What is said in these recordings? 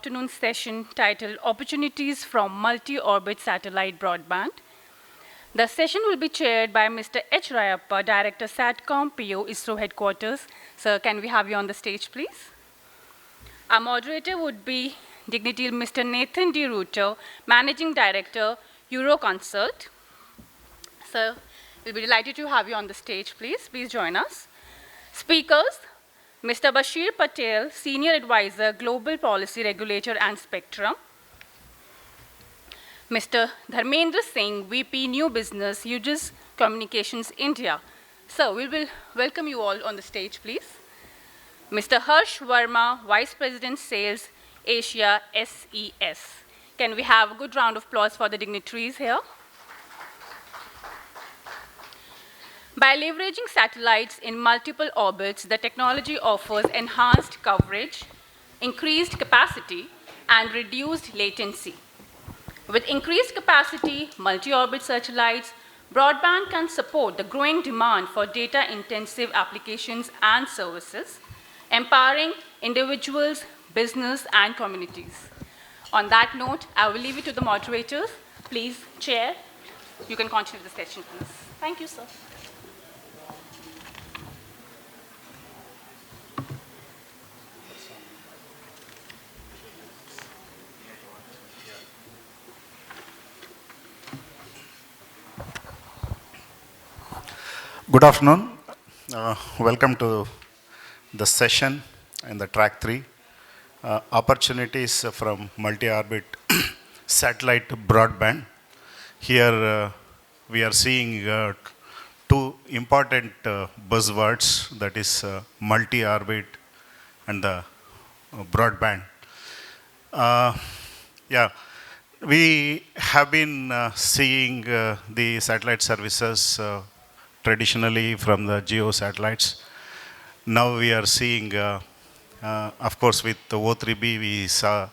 afternoon session titled Opportunities from Multi-Orbit Satellite Broadband. The session will be chaired by Mr. H. Rayappa, Director Satcom, PO, ISRO Headquarters. Sir, can we have you on the stage, please? Our moderator would be Dignity Mr. Nathan D. Ruiter, Managing Director, Euroconsult. Sir, we'll be delighted to have you on the stage, please. Please join us. Speakers, Mr. Bashir Patel, Senior Advisor, Global Policy Regulator and Spectrum. Mr. Dharmendra Singh, VP New Business, Hughes Communications, India. Sir, we will welcome you all on the stage, please. Mr. Harsh Verma, Vice President, Sales, Asia, SES. Can we have a good round of applause for the dignitaries here? By leveraging satellites in multiple orbits, the technology offers enhanced coverage, increased capacity, and reduced latency. With increased capacity, multi-orbit satellites, broadband can support the growing demand for data-intensive applications and services, empowering individuals, business, and communities. On that note, I will leave it to the moderators. Please, Chair, you can continue the session, please. Thank you, sir. Good afternoon. Welcome to the session in the track 3. Opportunities from multi-orbit satellite broadband. Here we are seeing two important buzzwords, that is multi-orbit and the broadband. We have been seeing the satellite services traditionally from the geo satellites. Now we are seeing, of course, with the O3B, we saw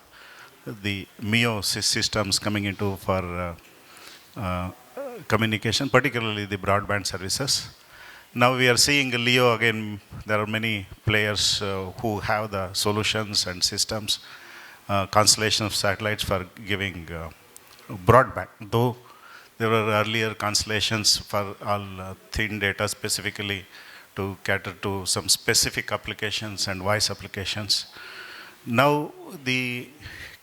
the MEO systems coming into for communication, particularly the broadband services. Now we are seeing LEO again. There are many players who have the solutions and systems, constellation of satellites for giving broadband. Though there were earlier constellations for all thin data specifically to cater to some specific applications and voice applications. Now the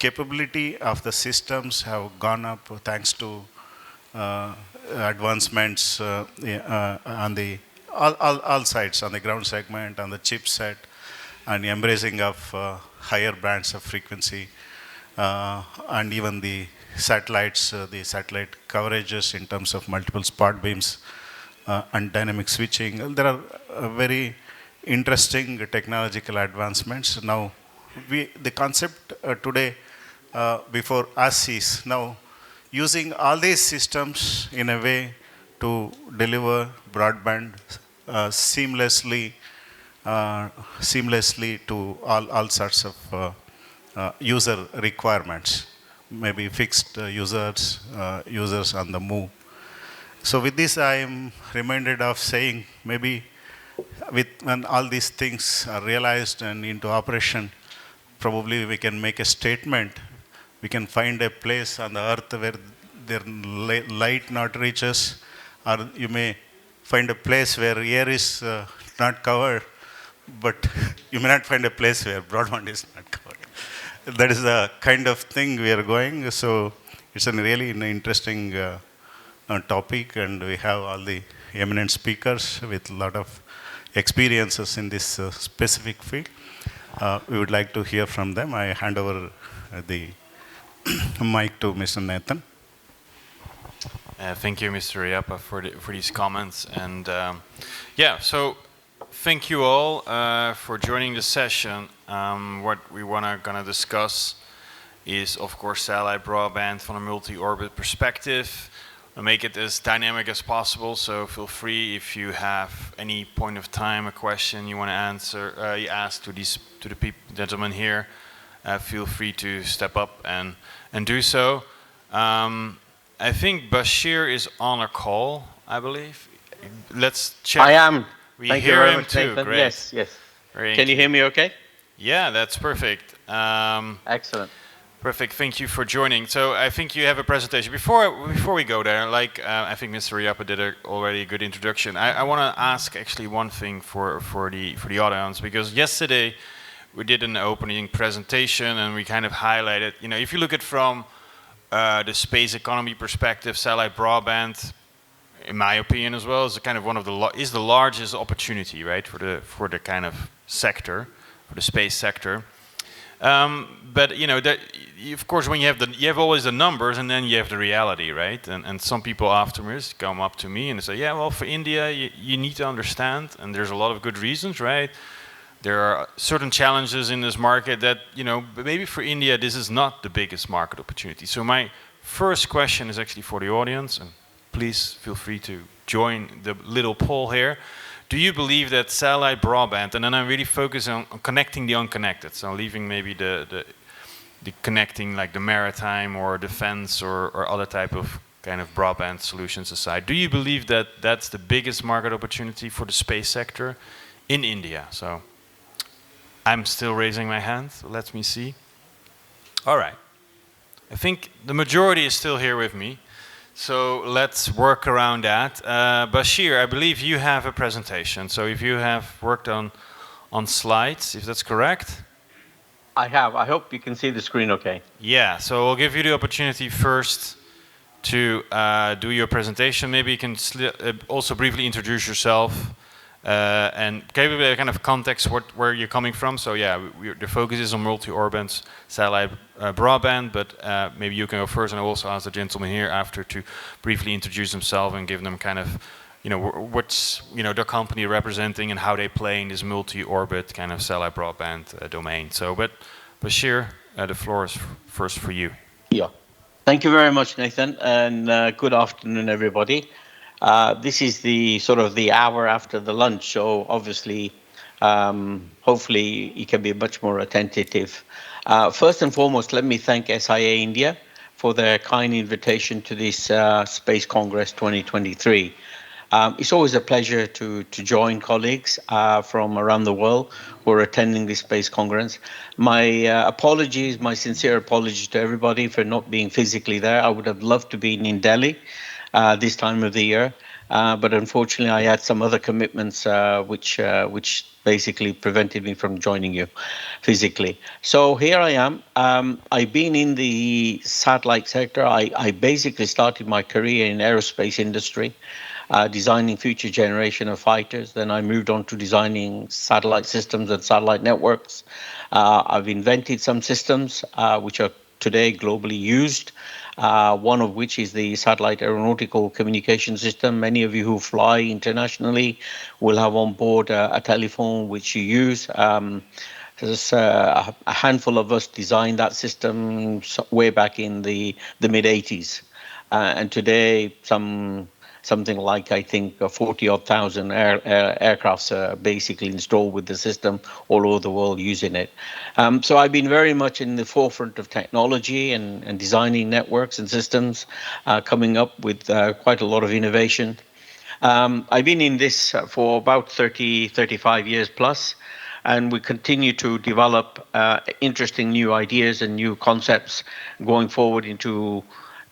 capability of the systems have gone up thanks to advancements on the all sides, on the ground segment, on the chipset, and embracing of higher bands of frequency, and even the satellites, the satellite coverages in terms of multiple spot beams and dynamic switching. There are very interesting technological advancements. Now, the concept today before us is now using all these systems in a way to deliver broadband seamlessly to all sorts of user requirements. Maybe fixed users on the move. So with this, I am reminded of saying maybe when all these things are realized and into operation, probably we can make a statement. We can find a place on the earth where their light not reaches, or you may find a place where air is not covered, but you may not find a place where broadband is not covered. That is the kind of thing we are going. So it's a really interesting topic, and we have all the eminent speakers with a lot of experiences in this specific field. We would like to hear from them. I hand over the mic to Mr. Nathan. Thank you, Mr. Rayappa, for these comments. And so thank you all for joining the session. What we gonna discuss is, of course, satellite broadband from a multi-orbit perspective. We'll make it as dynamic as possible, so feel free if you have any point of time, a question you want to answer, you ask to the gentlemen here, feel free to step up and do so. I think Bashir is on a call, I believe. Let's check. I am. We Thank hear you very him much, too. Nathan. Great. Yes. Great. Can you hear me okay? Yeah, that's perfect. Excellent. Perfect. Thank you for joining. So I think you have a presentation. Before we go there, like I think Mr. Rayappa did already a good introduction. I want to ask actually one thing for the audience, because yesterday we did an opening presentation and we kind of highlighted. You know, if you look at from the space economy perspective, satellite broadband, in my opinion as well, is kind of one of the largest opportunity, right, for the kind of sector, for the space sector. But you know, of course, when you have always the numbers, and then you have the reality, right? And some people afterwards come up to me and they say, yeah, well, for India, you need to understand, and there's a lot of good reasons, right? There are certain challenges in this market that, you know, but maybe for India, this is not the biggest market opportunity. So my first question is actually for the audience, and please feel free to join the little poll here. Do you believe that satellite broadband, and then I really focus on connecting the unconnected, so leaving maybe the connecting like the maritime or defense or other type of kind of broadband solutions aside, do you believe that that's the biggest market opportunity for the space sector in India? So I'm still raising my hand, so let me see. All right. I think the majority is still here with me. So let's work around that. Bashir, I believe you have a presentation. So if you have worked on slides, if that's correct? I have. I hope you can see the screen okay. Yeah, so I'll give you the opportunity first to do your presentation. Maybe you can also briefly introduce yourself and give a kind of context where you're coming from. So yeah, the focus is on multi-orbit satellite broadband, but maybe you can go first, and I'll also ask the gentleman here after to briefly introduce himself and give them kind of, you know, what's, you know, their company representing and how they play in this multi-orbit kind of satellite broadband domain. So, but Bashir, the floor is first for you. Yeah. Thank you very much, Nathan, and good afternoon, everybody. This is the sort of the hour after the lunch, so obviously, hopefully you can be much more attentive. First and foremost, let me thank SIA-INDIA for their kind invitation to this Space Congress 2023. It's always a pleasure to join colleagues from around the world who are attending this Space Congress. My apologies, my sincere apologies to everybody for not being physically there. I would have loved to be in Delhi this time of the year. But unfortunately, I had some other commitments which basically prevented me from joining you physically. So here I am. I've been in the satellite sector. I basically started my career in aerospace industry, designing future generation of fighters. Then I moved on to designing satellite systems and satellite networks. I've invented some systems which are today globally used. One of which is the satellite aeronautical communication system. Many of you who fly internationally will have on board a telephone which you use. There's a handful of us designed that system way back in the mid-80s. And today, something like, I think, 40-odd thousand aircrafts are basically installed with the system all over the world using it. So I've been very much in the forefront of technology and designing networks and systems, coming up with quite a lot of innovation. I've been in this for about 35 years plus, and we continue to develop interesting new ideas and new concepts going forward into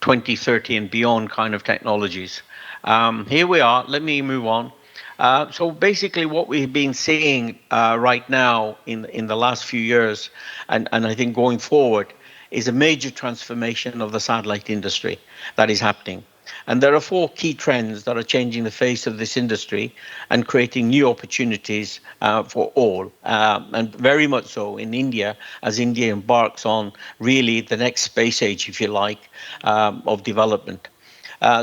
2030 and beyond kind of technologies. Here we are. Let me move on. So basically what we've been seeing right now in the last few years, and I think going forward, is a major transformation of the satellite industry that is happening. And there are four key trends that are changing the face of this industry and creating new opportunities for all, and very much so in India, as India embarks on really the next space age, if you like, of development.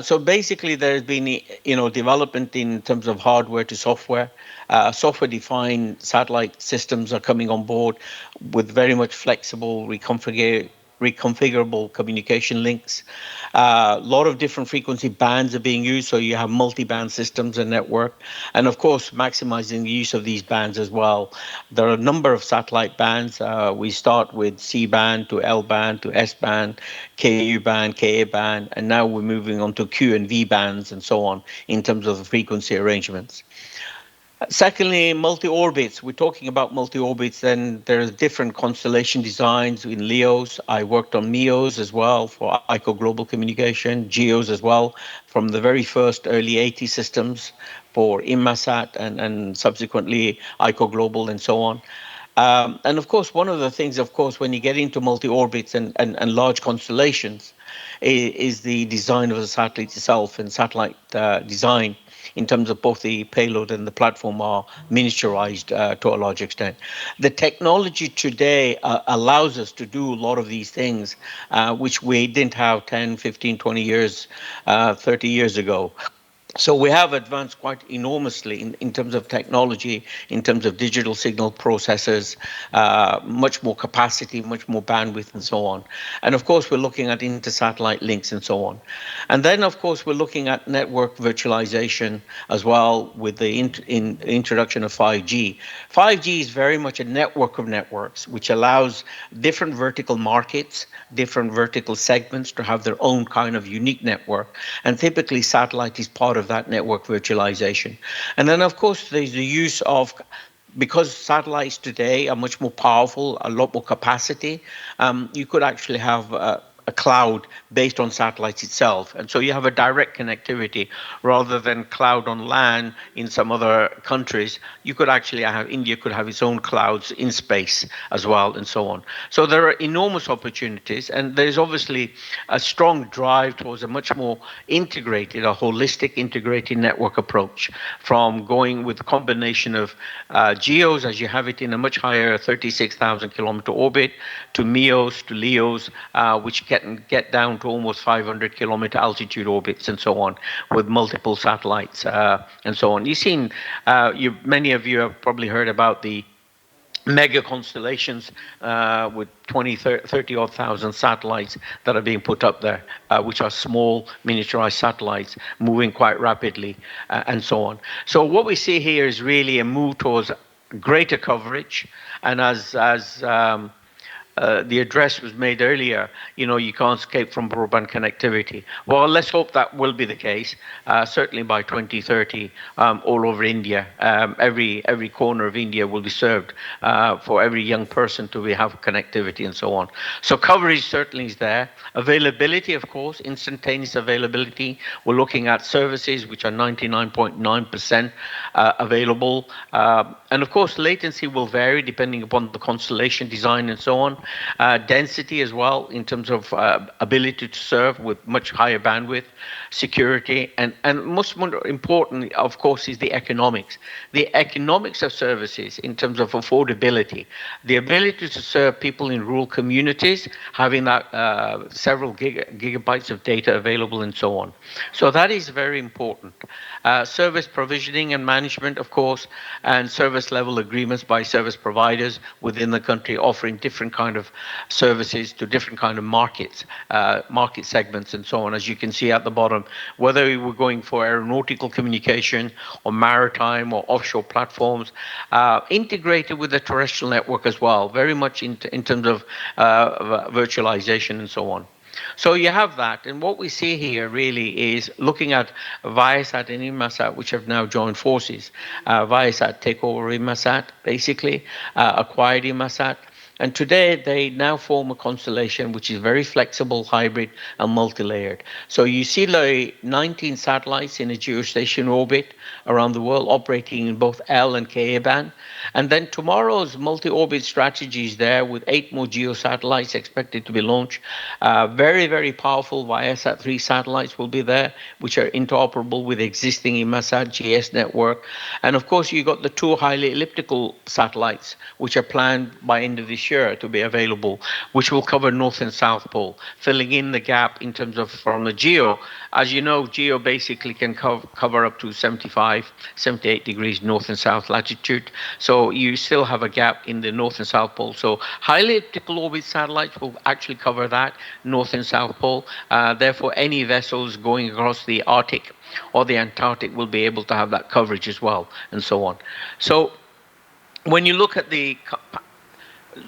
So basically, there's been, development in terms of hardware to software. Software-defined satellite systems are coming on board with very much flexible, reconfigurable communication links. A lot of different frequency bands are being used, so you have multi-band systems and network. And of course, maximizing the use of these bands as well. There are a number of satellite bands. We start with C-band to L-band to S-band, Ku-band, Ka-band, and now we're moving on to Q and V bands and so on in terms of the frequency arrangements. Secondly, multi-orbits. We're talking about multi-orbits, then there's different constellation designs in LEOs. I worked on MEOs as well for ICO Global Communication, GEOs as well, from the very first early 80 systems for Inmarsat and subsequently ICO Global and so on. And of course, one of the things, of course, when you get into multi-orbits and large constellations, is the design of the satellite itself, and satellite design in terms of both the payload and the platform are miniaturized to a large extent. The technology today allows us to do a lot of these things, which we didn't have 10, 15, 20 years, 30 years ago. So we have advanced quite enormously in terms of technology, in terms of digital signal processors, much more capacity, much more bandwidth, and so on. And of course, we're looking at inter-satellite links and so on. And then, of course, we're looking at network virtualization as well with the introduction of 5G. 5G is very much a network of networks, which allows different vertical markets, different vertical segments to have their own kind of unique network. And typically, satellite is part of that network virtualization. And then, of course, there's the use of, because satellites today are much more powerful, a lot more capacity, you could actually have a cloud based on satellites itself. And so you have a direct connectivity rather than cloud on LAN in some other countries. You could actually have, India could have its own clouds in space as well, and so on. So there are enormous opportunities, and there's obviously a strong drive towards a much more integrated, a holistic integrated network approach, from going with a combination of GEOs, as you have it in a much higher 36,000 kilometer orbit, to MEOs, to LEOs, which can get down to almost 500 kilometer altitude orbits and so on, with multiple satellites and so on. You've seen, many of you have probably heard about the mega constellations with 20, 30 odd thousand satellites that are being put up there, which are small miniaturized satellites moving quite rapidly and so on. So what we see here is really a move towards greater coverage, and as the address was made earlier, you can't escape from broadband connectivity. Well, let's hope that will be the case. Certainly by 2030, all over India, every corner of India will be served for every young person to have connectivity and so on. So coverage certainly is there. Availability, of course, instantaneous availability. We're looking at services which are 99.9% available. And of course, latency will vary depending upon the constellation design and so on. Density as well, in terms of ability to serve with much higher bandwidth, security, and most importantly, of course, is the economics. The economics of services in terms of affordability, the ability to serve people in rural communities, having that several gigabytes of data available and so on. So that is very important. Service provisioning and management, of course, and service level agreements by service providers within the country offering different kind of services to different kind of markets, market segments and so on. As you can see at the bottom, whether we were going for aeronautical communication or maritime or offshore platforms, integrated with the terrestrial network as well, very much in terms of virtualization and so on. So you have that, and what we see here really is looking at Viasat and Inmarsat, which have now joined forces. Viasat take over Inmarsat, basically, acquired Inmarsat, and today they now form a constellation which is very flexible, hybrid, and multi-layered. So you see the 19 satellites in a geostationary orbit around the world operating in both L and Ka band. And then tomorrow's multi-orbit strategy is there with 8 more geo satellites expected to be launched. Very, very powerful Viasat 3 satellites will be there, which are interoperable with existing Inmarsat GS network. And of course, you got the 2 highly elliptical satellites, which are planned by end of this year to be available, which will cover North and South Pole, filling in the gap in terms of from the geo. As you know, geo basically can cover up to 75, 78 degrees north and south latitude. So you still have a gap in the North and South Pole. So highly elliptical orbit satellites will actually cover that, North and South Pole. Therefore, any vessels going across the Arctic or the Antarctic will be able to have that coverage as well, and so on. So when you look at the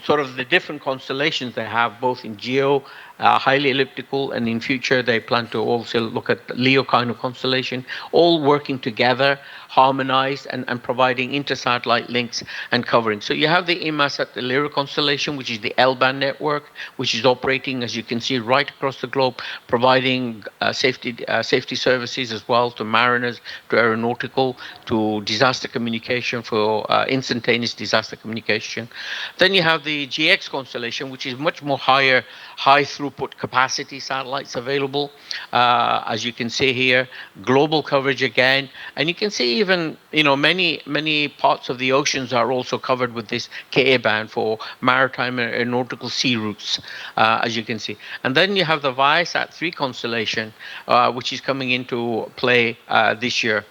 sort of the different constellations they have, both in geo highly elliptical, and in future they plan to also look at LEO kind of constellation, all working together, harmonized, and providing inter-satellite links and covering. So you have the Inmarsat LEO constellation, which is the L-band network, which is operating, as you can see, right across the globe, providing safety services as well to mariners, to aeronautical, to disaster communication for instantaneous disaster communication. Then you have the GX constellation, which is much more high throughput capacity satellites available. As you can see here, global coverage again, and you can see even many parts of the oceans are also covered with this Ka band for maritime and nautical sea routes, as you can see. And then you have the Viasat 3 constellation, which is coming into play this year,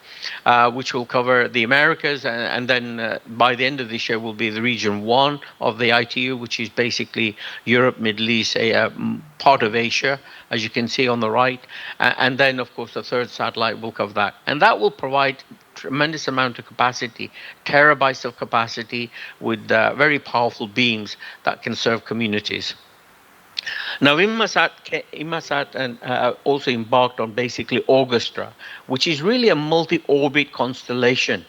which will cover the Americas, and then by the end of this year will be the region 1 of the ITU, which is basically Europe, Middle East, part of Asia, as you can see on the right. And then, of course, the third satellite will cover that. And that will provide tremendous amount of capacity, terabytes of capacity, with very powerful beams that can serve communities. Now, Inmarsat and also embarked on basically Orchestra, which is really a multi-orbit constellation,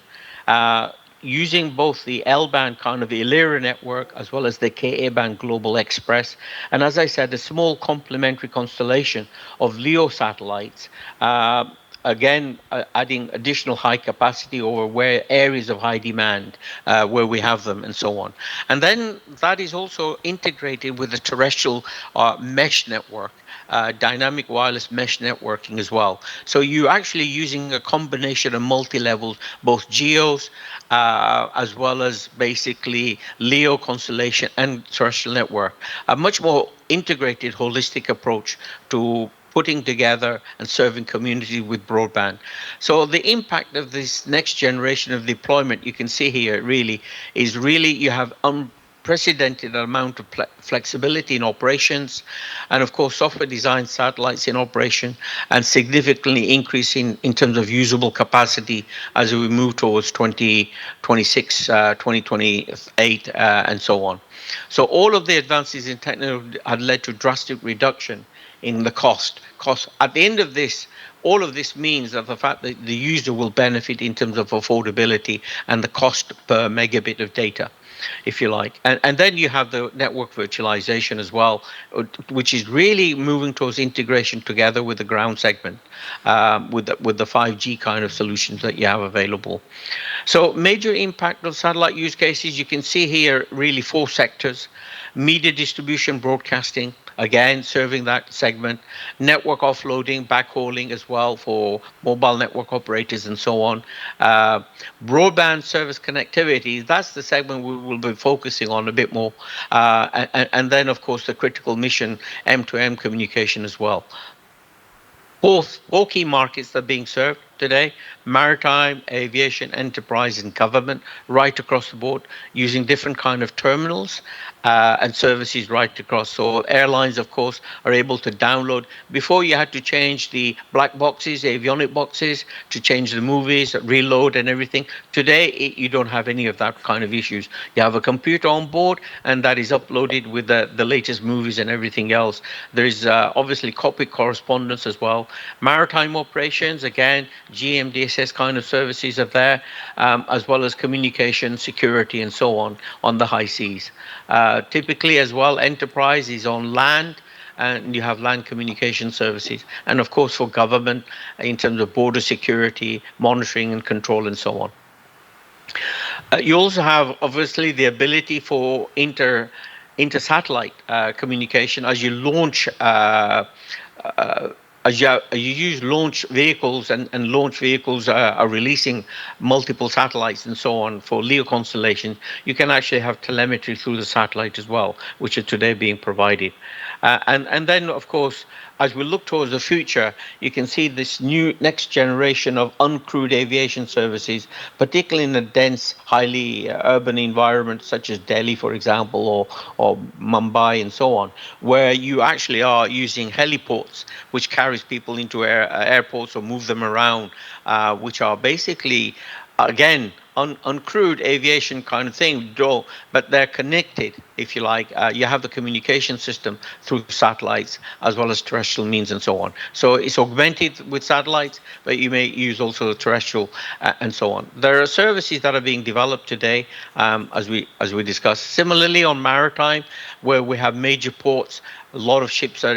using both the L-band kind of Illyria network as well as the Ka-band Global Express. And as I said, a small complementary constellation of LEO satellites, again, adding additional high capacity over where areas of high demand, where we have them, and so on. And then that is also integrated with the terrestrial mesh network, dynamic wireless mesh networking as well. So you're actually using a combination of multi-levels, both geos, as well as basically LEO constellation and terrestrial network. A much more integrated, holistic approach to putting together and serving community with broadband. So the impact of this next generation of deployment, you can see here, really is you have unprecedented amount of flexibility in operations, and of course software design satellites in operation, and significantly increasing in terms of usable capacity as we move towards 2026, 2028, and so on. So all of the advances in technology had led to drastic reduction in the cost. At the end of this, all of this means that the fact that the user will benefit in terms of affordability and the cost per megabit of data, if you like. And then you have the network virtualization as well, which is really moving towards integration together with the ground segment, with the 5G kind of solutions that you have available. So major impact of satellite use cases, you can see here really 4 sectors: media distribution, broadcasting, again serving that segment; network offloading, backhauling as well for mobile network operators and so on; broadband service connectivity, that's the segment we will be focusing on a bit more; and then of course the critical mission M2M communication as well. Four key markets that are being served today: maritime, aviation, enterprise, and government, right across the board, using different kind of terminals and services right across. So airlines, of course, are able to download. Before, you had to change the black boxes, avionic boxes, to change the movies, reload and everything. Today, you don't have any of that kind of issues. You have a computer on board, and that is uploaded with the latest movies and everything else. There is obviously copy correspondence as well. Maritime operations, again, GMDSS kind of services are there, as well as communication, security, and so on the high seas. Typically as well, enterprise is on land, and you have land communication services. And of course for government, in terms of border security, monitoring and control, and so on. You also have obviously the ability for inter-satellite communication as you launch as you use launch vehicles, and launch vehicles are releasing multiple satellites and so on for LEO constellations. You can actually have telemetry through the satellite as well, which are today being provided. And then, of course, as we look towards the future, you can see this new next generation of uncrewed aviation services, particularly in a dense, highly urban environment such as Delhi, for example, or Mumbai and so on, where you actually are using heliports, which carries people into airports or move them around, which are basically, again, uncrewed aviation kind of thing, but they're connected. if you like, you have the communication system through satellites as well as terrestrial means and so on. So it's augmented with satellites, but you may use also terrestrial and so on. There are services that are being developed today, as we discussed. Similarly, on maritime, where we have major ports, a lot of ships are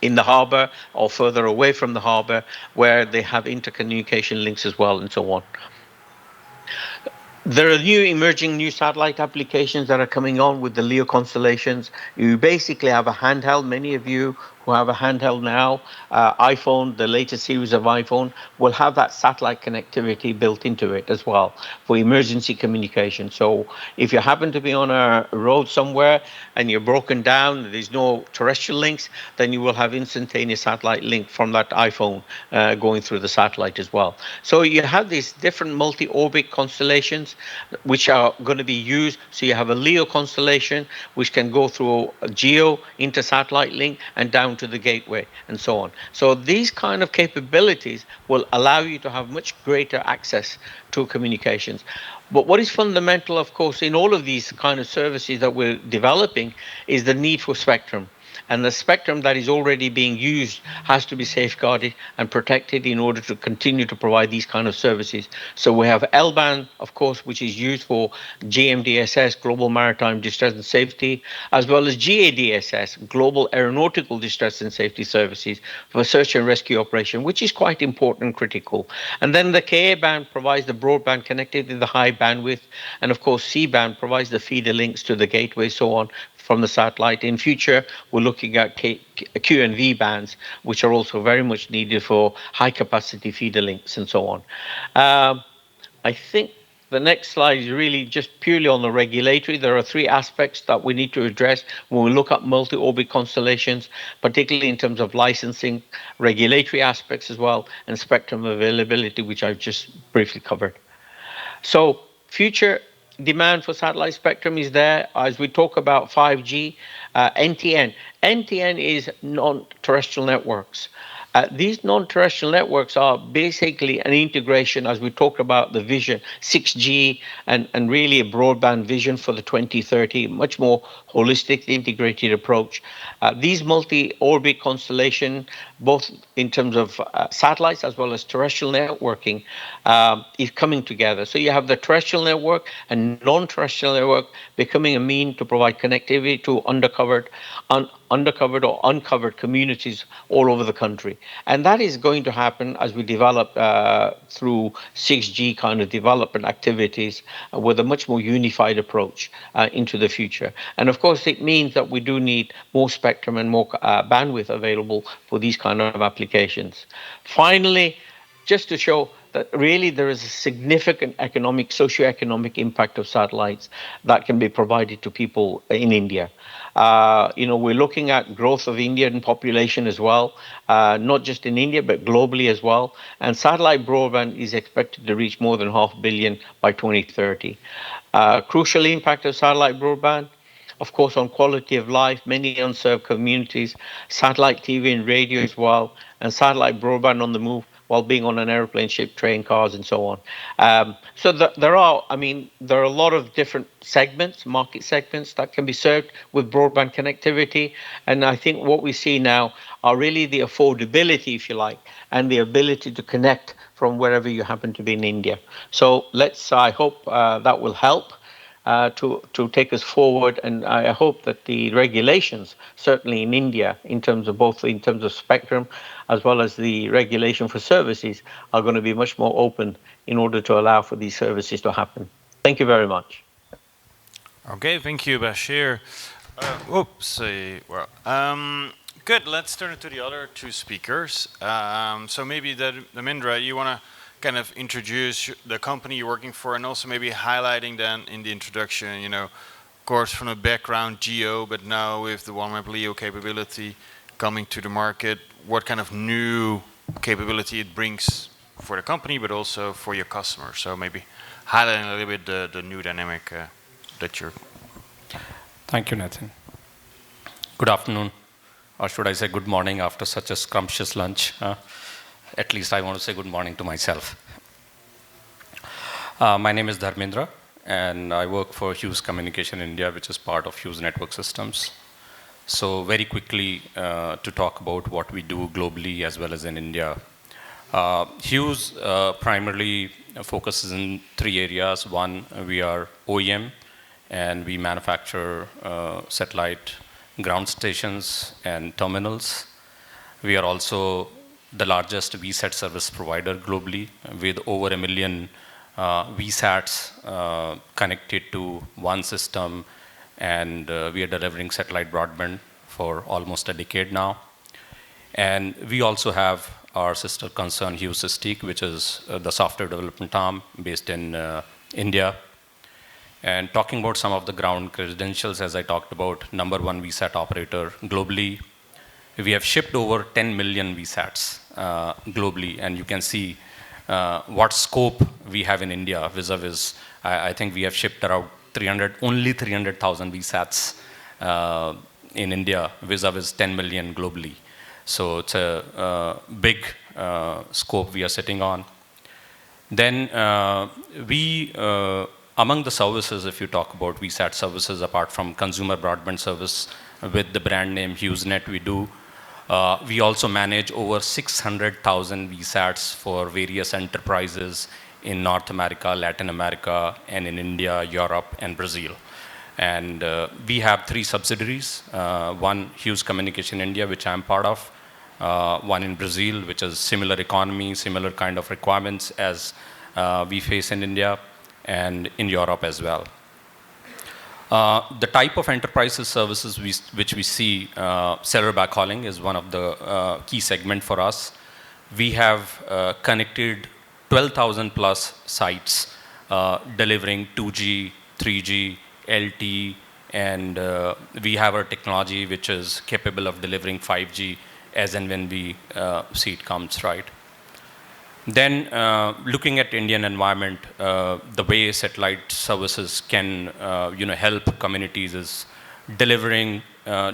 in the harbour or further away from the harbour, where they have intercommunication links as well, and so on. There are emerging satellite applications that are coming on with the LEO constellations. You basically have a handheld. Many of you who have a handheld now, iPhone, the latest series of iPhone, will have that satellite connectivity built into it as well for emergency communication. So if you happen to be on a road somewhere and you're broken down, there's no terrestrial links, then you will have instantaneous satellite link from that iPhone going through the satellite as well. So you have these different multi-orbit constellations which are going to be used. So you have a LEO constellation which can go through a GEO inter-satellite link and down to the gateway and so on. So these kind of capabilities will allow you to have much greater access to communications. But what is fundamental, of course, in all of these kind of services that we're developing is the need for spectrum. And the spectrum that is already being used has to be safeguarded and protected in order to continue to provide these kind of services. So we have L-band, of course, which is used for GMDSS, Global Maritime Distress and Safety, as well as GADSS, Global Aeronautical Distress and Safety Services for search and rescue operation, which is quite important and critical. And then the Ka-band provides the broadband connectivity, the high bandwidth, and of course C-band provides the feeder links to the gateway, so on, from the satellite. In future, we're looking at Q and V bands, which are also very much needed for high capacity feeder links and so on. I think the next slide is really just purely on the regulatory. There are three aspects that we need to address when we look at multi-orbit constellations, particularly in terms of licensing, regulatory aspects as well, and spectrum availability, which I've just briefly covered. So future demand for satellite spectrum is there. As we talk about 5G, NTN. NTN is non-terrestrial networks. These non-terrestrial networks are basically an integration, as we talk about the vision, 6G, and really a broadband vision for the 2030, much more holistic, integrated approach. These multi-orbit constellation, both in terms of satellites as well as terrestrial networking, is coming together. So you have the terrestrial network and non-terrestrial network becoming a mean to provide connectivity to undercovered or uncovered communities all over the country. And that is going to happen as we develop through 6G kind of development activities with a much more unified approach into the future. And of course, it means that we do need more spectrum and more bandwidth available for these kind of applications. Finally, just to show that really there is a significant socio-economic impact of satellites that can be provided to people in India. We're looking at growth of Indian population as well, not just in India, but globally as well. And satellite broadband is expected to reach more than 500 million by 2030. Crucial impact of satellite broadband, of course, on quality of life, many unserved communities, satellite TV and radio as well, and satellite broadband on the move while being on an airplane, ship, train, cars, and so on. So there are a lot of different segments, market segments that can be served with broadband connectivity. And I think what we see now are really the affordability, if you like, and the ability to connect from wherever you happen to be in India. So I hope that will help to take us forward, and I hope that the regulations, certainly in India, in terms of spectrum, as well as the regulation for services, are going to be much more open in order to allow for these services to happen. Thank you very much. Okay, thank you, Bashir. Good. Let's turn to the other two speakers. So maybe Dharmendra, you want to kind of introduce the company you're working for, and also maybe highlighting then in the introduction, of course, from a background GEO, but now with the OneWeb LEO capability coming to the market, what kind of new capability it brings for the company, but also for your customers. So maybe highlighting a little bit the new dynamic that you're. Thank you, Nathan. Good afternoon, or should I say good morning after such a scrumptious lunch. At least I want to say good morning to myself. My name is Dharmendra, and I work for Hughes Communication India, which is part of Hughes Network Systems. So very quickly to talk about what we do globally as well as in India. Hughes primarily focuses in 3 areas. One, we are OEM, and we manufacture satellite ground stations and terminals. We are also the largest VSAT service provider globally, with over 1 million VSATs connected to one system, and we are delivering satellite broadband for almost a decade now. And we also have our sister concern, Hughes-STIC, which is the software development arm based in India. And talking about some of the ground credentials, as I talked about, #1 VSAT operator globally. We have shipped over 10 million VSATs globally, and you can see what scope we have in India vis-a-vis. I think we have shipped around only 300,000 VSATs in India vis-a-vis 10 million globally. So it's a big scope we are sitting on. Then among the services, if you talk about VSAT services, apart from consumer broadband service with the brand name HughesNet, we also manage over 600,000 VSATs for various enterprises in North America, Latin America, and in India, Europe, and Brazil. And we have 3 subsidiaries. One, Hughes Communication India, which I'm part of. One in Brazil, which is similar economy, similar kind of requirements as we face in India, and in Europe as well. The type of enterprises services which we see, cellular backhauling is one of the key segment for us. We have connected 12,000 plus sites delivering 2G, 3G, LTE, and we have our technology which is capable of delivering 5G as and when we see it comes, right? Then looking at Indian environment, the way satellite services can help communities is delivering,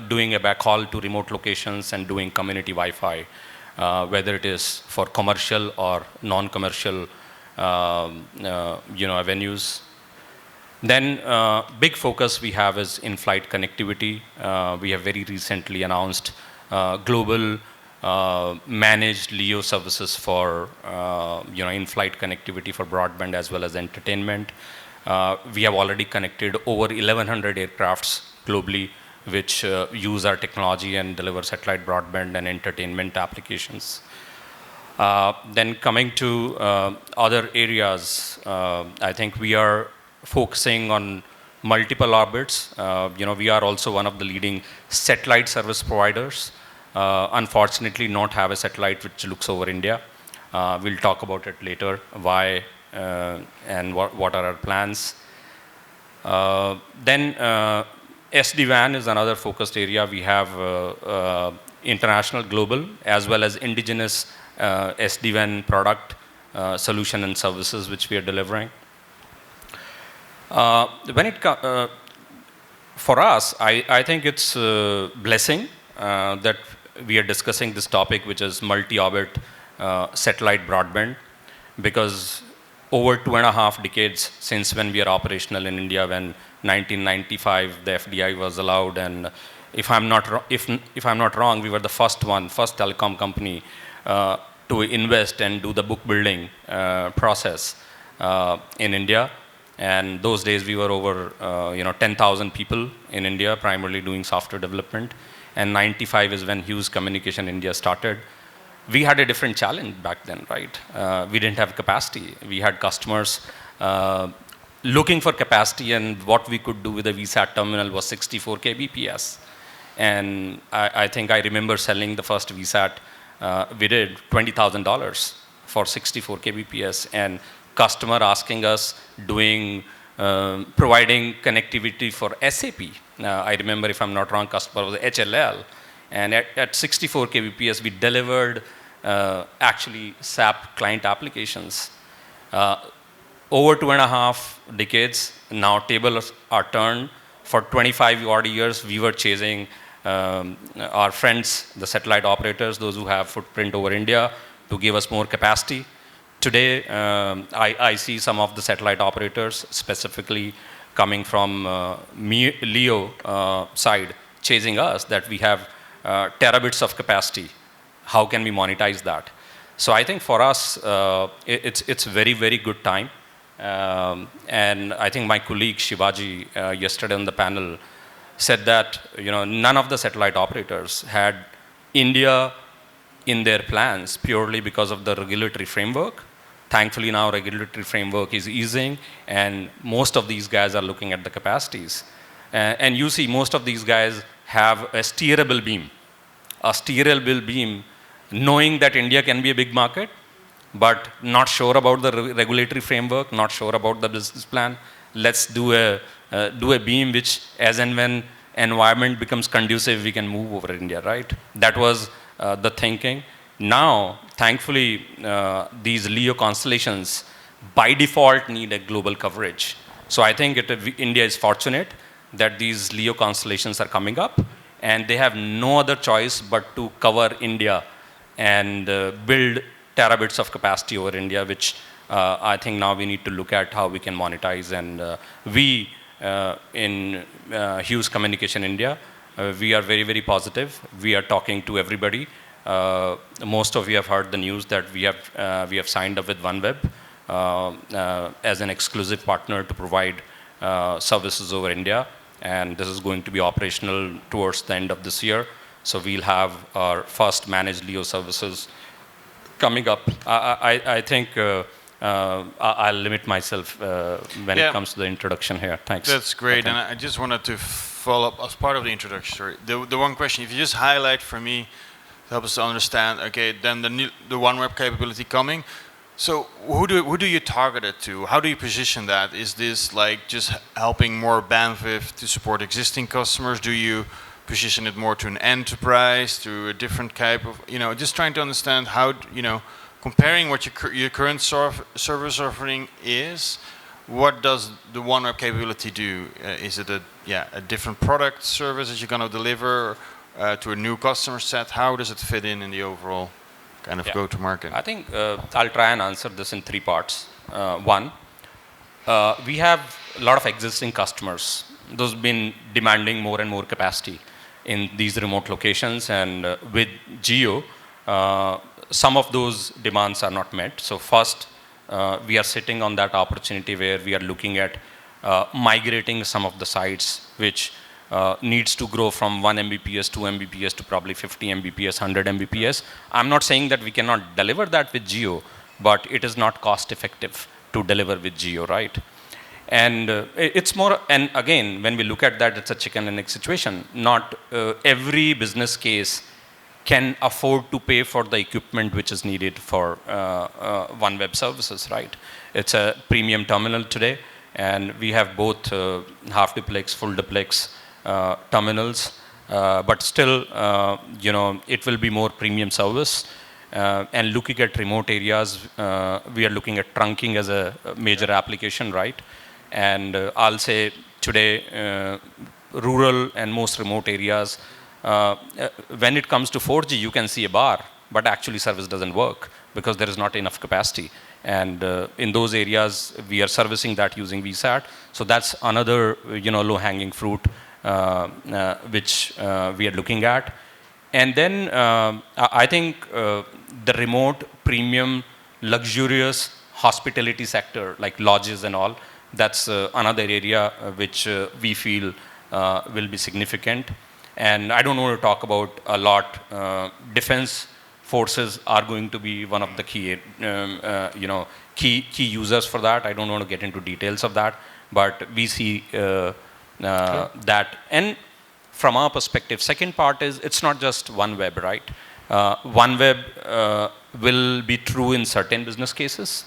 doing a backhaul to remote locations and doing community Wi-Fi, whether it is for commercial or non-commercial venues. Then big focus we have is in-flight connectivity. We have very recently announced global managed LEO services for in-flight connectivity for broadband as well as entertainment. We have already connected over 1,100 aircrafts globally, which use our technology and deliver satellite broadband and entertainment applications. Then coming to other areas, I think we are focusing on multiple orbits. We are also one of the leading satellite service providers. Unfortunately, not have a satellite which looks over India. We'll talk about it later, why and what are our plans. Then SD-WAN is another focused area. We have international, global, as well as indigenous SD-WAN product, solution and services which we are delivering. For us, I think it's a blessing that we are discussing this topic, which is multi-orbit satellite broadband, because over 2.5 decades since when we are operational in India, when 1995 the FDI was allowed, and if I'm not wrong, we were the first telecom company to invest and do the book building process in India. And those days we were over 10,000 people in India, primarily doing software development. And 95 is when Hughes Communication India started. We had a different challenge back then, right? We didn't have capacity. We had customers looking for capacity, and what we could do with a VSAT terminal was 64 kbps. And I think I remember selling the first VSAT, we did $20,000 for 64 kbps, and customer asking us providing connectivity for SAP. I remember, if I'm not wrong, customer was HLL, and at 64 kbps we delivered actually SAP client applications. Over 2.5 decades, now tables are turned. For 25 odd years, we were chasing our friends, the satellite operators, those who have footprint over India, to give us more capacity. Today, I see some of the satellite operators, specifically coming from LEO side, chasing us that we have terabits of capacity. How can we monetize that? So I think for us, it's very, very good time. And I think my colleague Shivaji yesterday on the panel said that none of the satellite operators had India in their plans purely because of the regulatory framework. Thankfully now regulatory framework is easing and most of these guys are looking at the capacities. And you see most of these guys have a steerable beam. A steerable beam knowing that India can be a big market, but not sure about the regulatory framework, not sure about the business plan. Let's do a beam which as and when environment becomes conducive, we can move over India, right? That was the thinking. Now, thankfully, these LEO constellations by default need a global coverage. So I think India is fortunate that these LEO constellations are coming up and they have no other choice but to cover India and build terabits of capacity over India, which I think now we need to look at how we can monetize. And we in Hughes Communication India, we are very, very positive. We are talking to everybody. Most of you have heard the news that we have signed up with OneWeb as an exclusive partner to provide services over India. And this is going to be operational towards the end of this year. So we'll have our first managed LEO services coming up. I think I'll limit myself when it comes to the introduction here. Thanks. That's great. And I just wanted to follow up as part of the introduction. Sorry. The one question, if you just highlight for me, to help us to understand, okay, then the OneWeb capability coming. So who do you target it to? How do you position that? Is this like just helping more bandwidth to support existing customers? Do you position it more to an enterprise, to a different type of, just trying to understand how, comparing what your current service offering is, what does the OneWeb capability do? Is it a different product service that you're going to deliver to a new customer set? How does it fit in the overall kind of go-to-market? I think I'll try and answer this in three parts. One, we have a lot of existing customers. Those have been demanding more and more capacity in these remote locations, and with Geo, some of those demands are not met. So first, we are sitting on that opportunity where we are looking at migrating some of the sites which needs to grow from 1 Mbps, 2 Mbps to probably 50 Mbps, 100 Mbps. I'm not saying that we cannot deliver that with Geo, but it is not cost effective to deliver with Geo, right? And it's more, and again, when we look at that, it's a chicken and egg situation. Not every business case can afford to pay for the equipment which is needed for OneWeb services, right? It's a premium terminal today, and we have both half duplex, full duplex terminals, but still, it will be more premium service. And looking at remote areas, we are looking at trunking as a major application, right? And I'll say today, rural and most remote areas, when it comes to 4G, you can see a bar, but actually service doesn't work because there is not enough capacity. And in those areas, we are servicing that using VSAT. So that's another, low-hanging fruit which we are looking at. And then I think the remote, premium, luxurious hospitality sector, like lodges and all, that's another area which we feel will be significant. And I don't want to talk about a lot. Defense forces are going to be one of the key, key users for that. I don't want to get into details of that, but we see that. And from our perspective, second part is it's not just OneWeb, right? OneWeb will be true in certain business cases,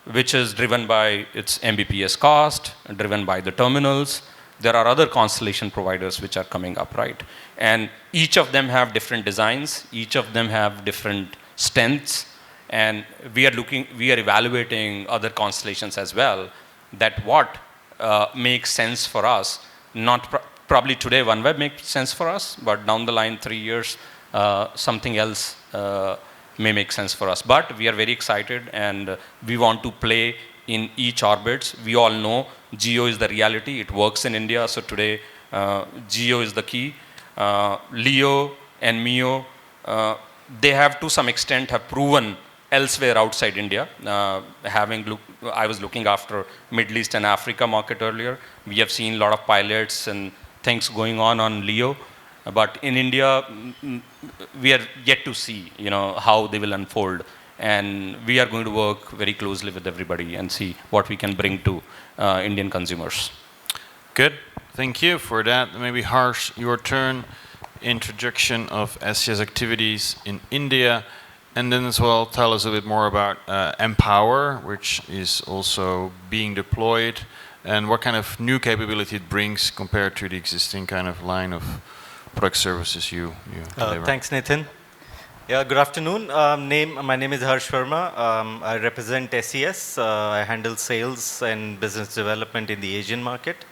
which is driven by its Mbps cost, driven by the terminals. There are other constellation providers which are coming up, right? And each of them have different designs, each of them have different strengths, and we are evaluating other constellations as well, that what makes sense for us. Probably today OneWeb makes sense for us, but down the line 3 years, something else may make sense for us. But we are very excited, and we want to play in each orbits. We all know geo is the reality. It works in India. So today, geo is the key. LEO and MEO, they have to some extent have proven elsewhere outside India. I was looking after Middle East and Africa market earlier. We have seen a lot of pilots and things going on LEO. But in India, we are yet to see, how they will unfold. And we are going to work very closely with everybody and see what we can bring to Indian consumers. Good. Thank you for that. Maybe Harsh, your turn. Introduction of SIA's activities in India, and then as well tell us a bit more about Empower, which is also being deployed, and what kind of new capability it brings compared to the existing kind of line of product services you deliver. Thanks, Nathan. Yeah, good afternoon. My name is Harsh Verma. I represent SES. I handle sales and business development in the Asian market.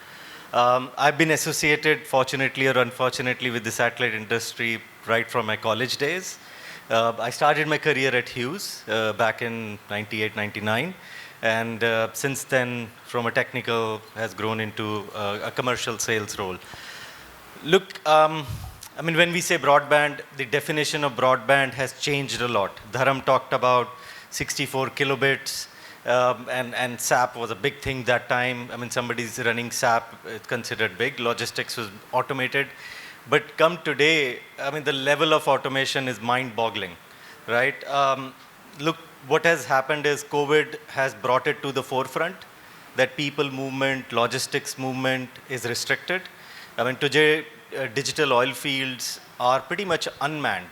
I've been associated, fortunately or unfortunately, with the satellite industry right from my college days. I started my career at Hughes back in 98, 99. And since then, from a technical, has grown into a commercial sales role. Look, when we say broadband, the definition of broadband has changed a lot. Dharam talked about 64 kilobits. And SAP was a big thing that time. Somebody's running SAP, it's considered big. Logistics was automated. But come today, the level of automation is mind-boggling, right? Look, what has happened is COVID has brought it to the forefront that people movement, logistics movement is restricted. Today, digital oil fields are pretty much unmanned.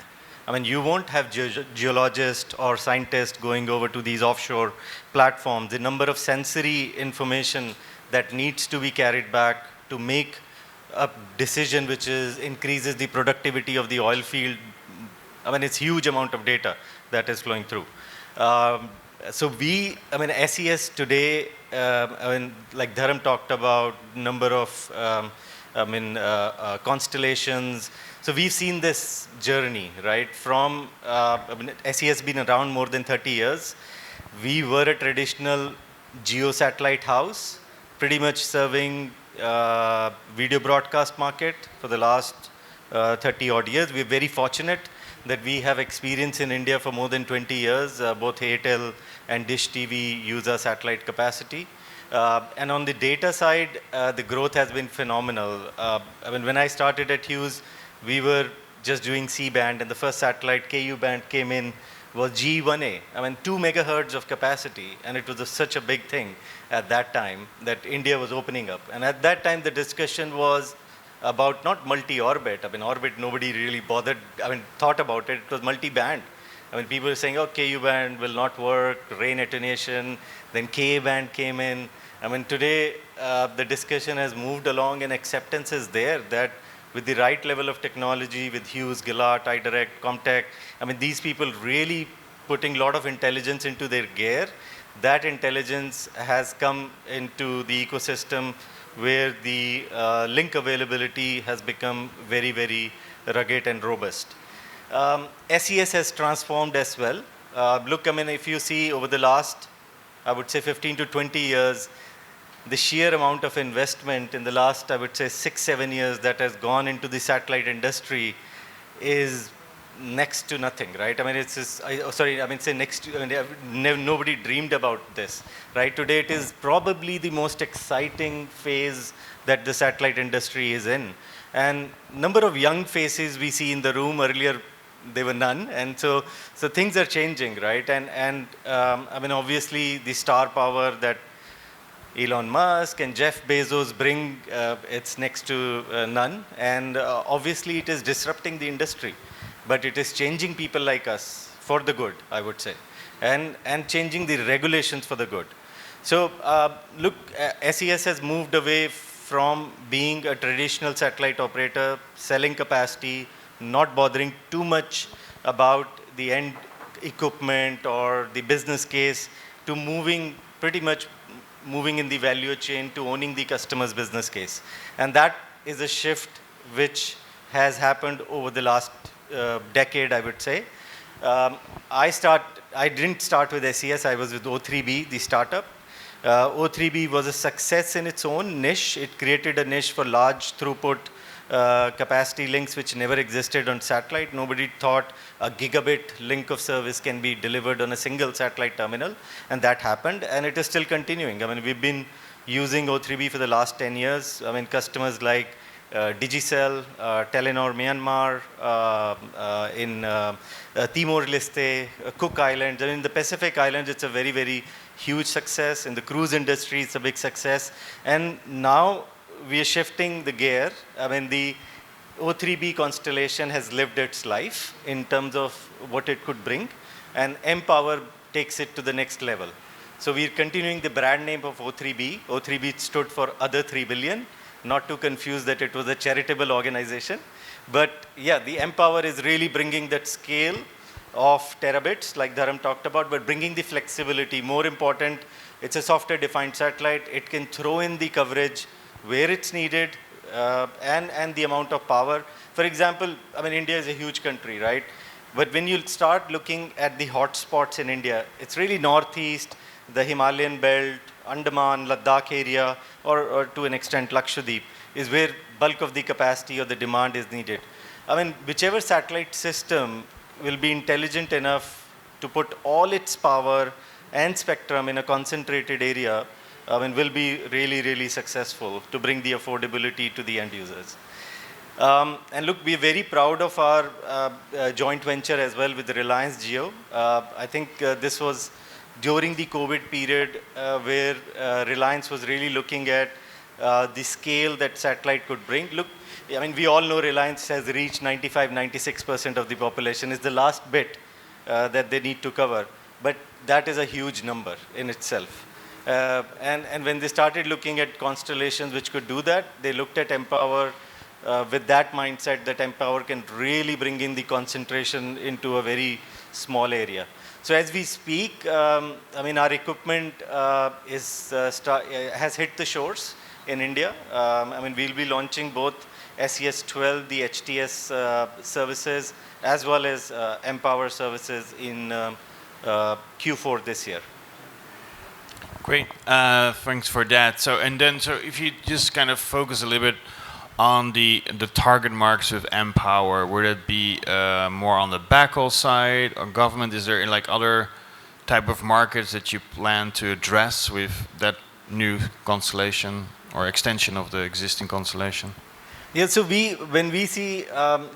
You won't have geologists or scientists going over to these offshore platforms. The number of sensory information that needs to be carried back to make a decision which increases the productivity of the oil field, it's huge amount of data that is flowing through. So SES today, like Dharam talked about, number of constellations. So we've seen this journey, right? From, SES has been around more than 30 years. We were a traditional geo satellite house, pretty much serving video broadcast market for the last 30 odd years. We're very fortunate that we have experience in India for more than 20 years. Both Airtel and Dish TV use our satellite capacity. And on the data side, the growth has been phenomenal. When I started at Hughes, we were just doing C-band, and the first satellite KU band came in was G1A. 2 megahertz of capacity, and it was such a big thing at that time that India was opening up. And at that time, the discussion was about not multi-orbit. Orbit, nobody really thought about it. It was multi-band. People were saying, oh, KU band will not work, rain attenuation. Then Ka band came in. Today, the discussion has moved along, and acceptance is there that with the right level of technology, with Hughes, Gillard, iDirect, Comtech, these people really putting a lot of intelligence into their gear. That intelligence has come into the ecosystem where the link availability has become very, very rugged and robust. SES has transformed as well. Look, if you see over the last, I would say 15 to 20 years, the sheer amount of investment in the last, I would say 6-7 years that has gone into the satellite industry is next to nothing, right? It's just, say next to, nobody dreamed about this, right? Today it is probably the most exciting phase that the satellite industry is in. And number of young faces we see in the room, earlier there were none, and so things are changing, right? And obviously the star power that Elon Musk and Jeff Bezos bring, it's next to none. And obviously it is disrupting the industry, but it is changing people like us for the good, I would say, and changing the regulations for the good. So look, SES has moved away from being a traditional satellite operator, selling capacity, not bothering too much about the end equipment or the business case, to pretty much moving in the value chain to owning the customer's business case. And that is a shift which has happened over the last decade, I would say. Um, I didn't start with SES, I was with O3B, the startup. O3B was a success in its own niche. It created a niche for large throughput capacity links which never existed on satellite. Nobody thought a gigabit link of service can be delivered on a single satellite terminal, and that happened, and it is still continuing. I mean, we've been using O3B for the last 10 years. I mean, customers like Digicel, Telenor Myanmar, in Timor-Leste, Cook Islands. I mean, in the Pacific Islands, it's a very, very huge success. In the cruise industry, it's a big success. And now we are shifting the gear. I mean, the O3B constellation has lived its life in terms of what it could bring, and mPower takes it to the next level. So we're continuing the brand name of O3B. O3B stood for Other 3 Billion, not to confuse that it was a charitable organization. But yeah, the mPower is really bringing that scale of terabits like Dharam talked about, but bringing the flexibility. More important, it's a software-defined satellite. It can throw in the coverage where it's needed, and the amount of power. For example, I mean, India is a huge country, right? But when you start looking at the hotspots in India, it's really northeast, the Himalayan belt, Andaman, Ladakh area, or to an extent Lakshadweep, is where bulk of the capacity or the demand is needed. I mean, whichever satellite system will be intelligent enough to put all its power and spectrum in a concentrated area, I mean, will be really, really successful to bring the affordability to the end users. And look, we're very proud of our joint venture as well with Reliance Jio. I think this was during the COVID period where Reliance was really looking at the scale that satellite could bring. Look, I mean, we all know Reliance has reached 95, 96% of the population. It's the last bit that they need to cover. But that is a huge number in itself. And when they started looking at constellations which could do that, they looked at mPower with that mindset that mPower can really bring in the concentration into a very small area. So as we speak, I mean, our equipment has hit the shores in India. I mean, we'll be launching both SES-12, the HTS services, as well as mPower services in Q4 this year. Great, thanks for that. So if you just kind of focus a little bit on the target markets with mPower, would it be more on the backhaul side or government? Is there like other type of markets that you plan to address with that new constellation or extension of the existing constellation? Yeah, so when we see,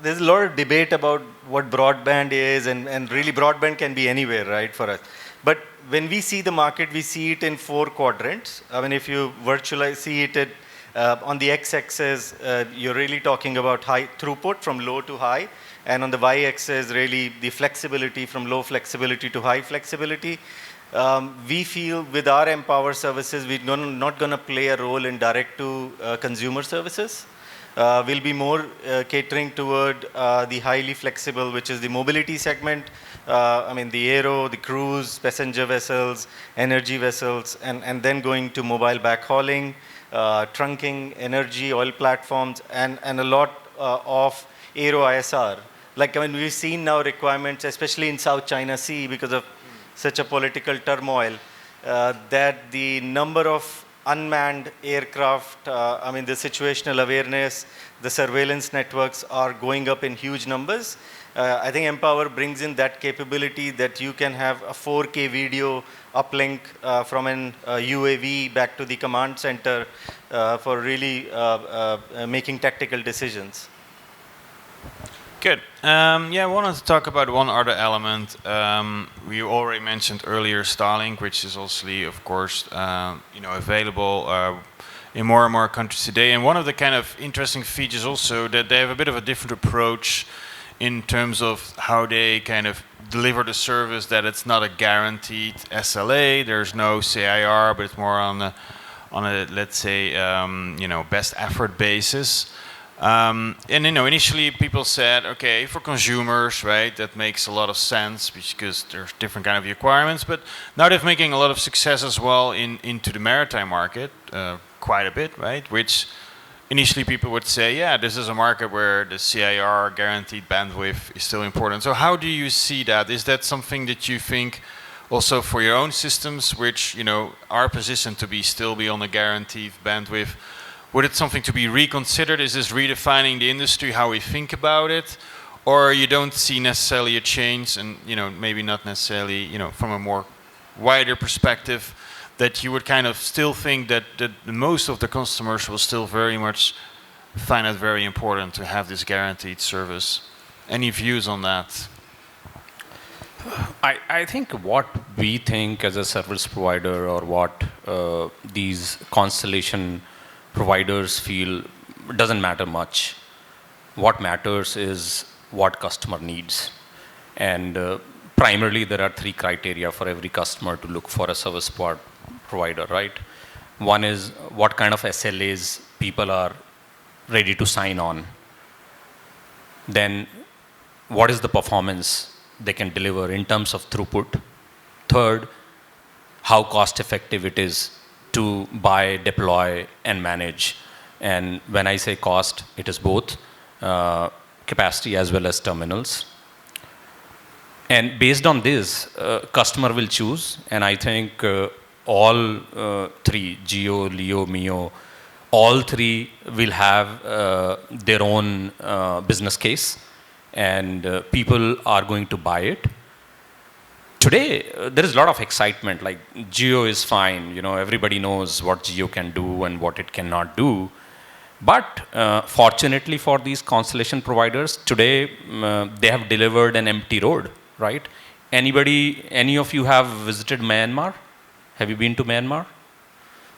there's a lot of debate about what broadband is, and really broadband can be anywhere, right, for us. But when we see the market, we see it in 4 quadrants. I mean, if you virtualize, see it on the x-axis, you're really talking about high throughput from low to high, and on the y-axis, really the flexibility from low flexibility to high flexibility. We feel with our mPower services, we're not going to play a role in direct-to-consumer services. We'll be more catering toward the highly flexible, which is the mobility segment. I mean, the aero, the cruise, passenger vessels, energy vessels, and then going to mobile backhauling, trunking, energy, oil platforms, and a lot of aero ISR. Like, I mean, we've seen now requirements, especially in South China Sea, because of such a political turmoil, that the number of unmanned aircraft, I mean, the situational awareness, the surveillance networks are going up in huge numbers. I think mPower brings in that capability that you can have a 4K video uplink from an UAV back to the command center for really making tactical decisions. Good. Yeah, I wanted to talk about one other element. We already mentioned earlier Starlink, which is also, of course, available in more and more countries today. And one of the kind of interesting features also that they have a bit of a different approach in terms of how they kind of deliver the service, that it's not a guaranteed SLA, there's no CIR, but it's more on a let's say, best effort basis. And initially people said, okay, for consumers, right, that makes a lot of sense because there's different kind of requirements. But now they're making a lot of success as well into the maritime market, quite a bit, right? Which initially people would say, yeah, this is a market where the CIR, guaranteed bandwidth, is still important. So how do you see that? Is that something that you think also for your own systems, which are positioned to still be on a guaranteed bandwidth? Would it something to be reconsidered? Is this redefining the industry, how we think about it? Or you don't see necessarily a change, and maybe not necessarily from a more wider perspective, that you would kind of still think that most of the customers will still very much find it very important to have this guaranteed service? Any views on that? I think what we think as a service provider, or what these constellation providers feel, doesn't matter much. What matters is what customer needs. And primarily there are 3 criteria for every customer to look for a service provider, right? One is what kind of SLAs people are ready to sign on. Then what is the performance they can deliver in terms of throughput. Third, how cost effective it is to buy, deploy, and manage. And when I say cost, it is both capacity as well as terminals. And based on this, customer will choose, and I think all 3, Geo, Leo, MEO, all 3 will have their own business case, and people are going to buy it. Today, there is a lot of excitement, like Geo is fine, everybody knows what Geo can do and what it cannot do. But fortunately for these constellation providers, today they have delivered an empty road, right? Any of you have visited Myanmar? Have you been to Myanmar?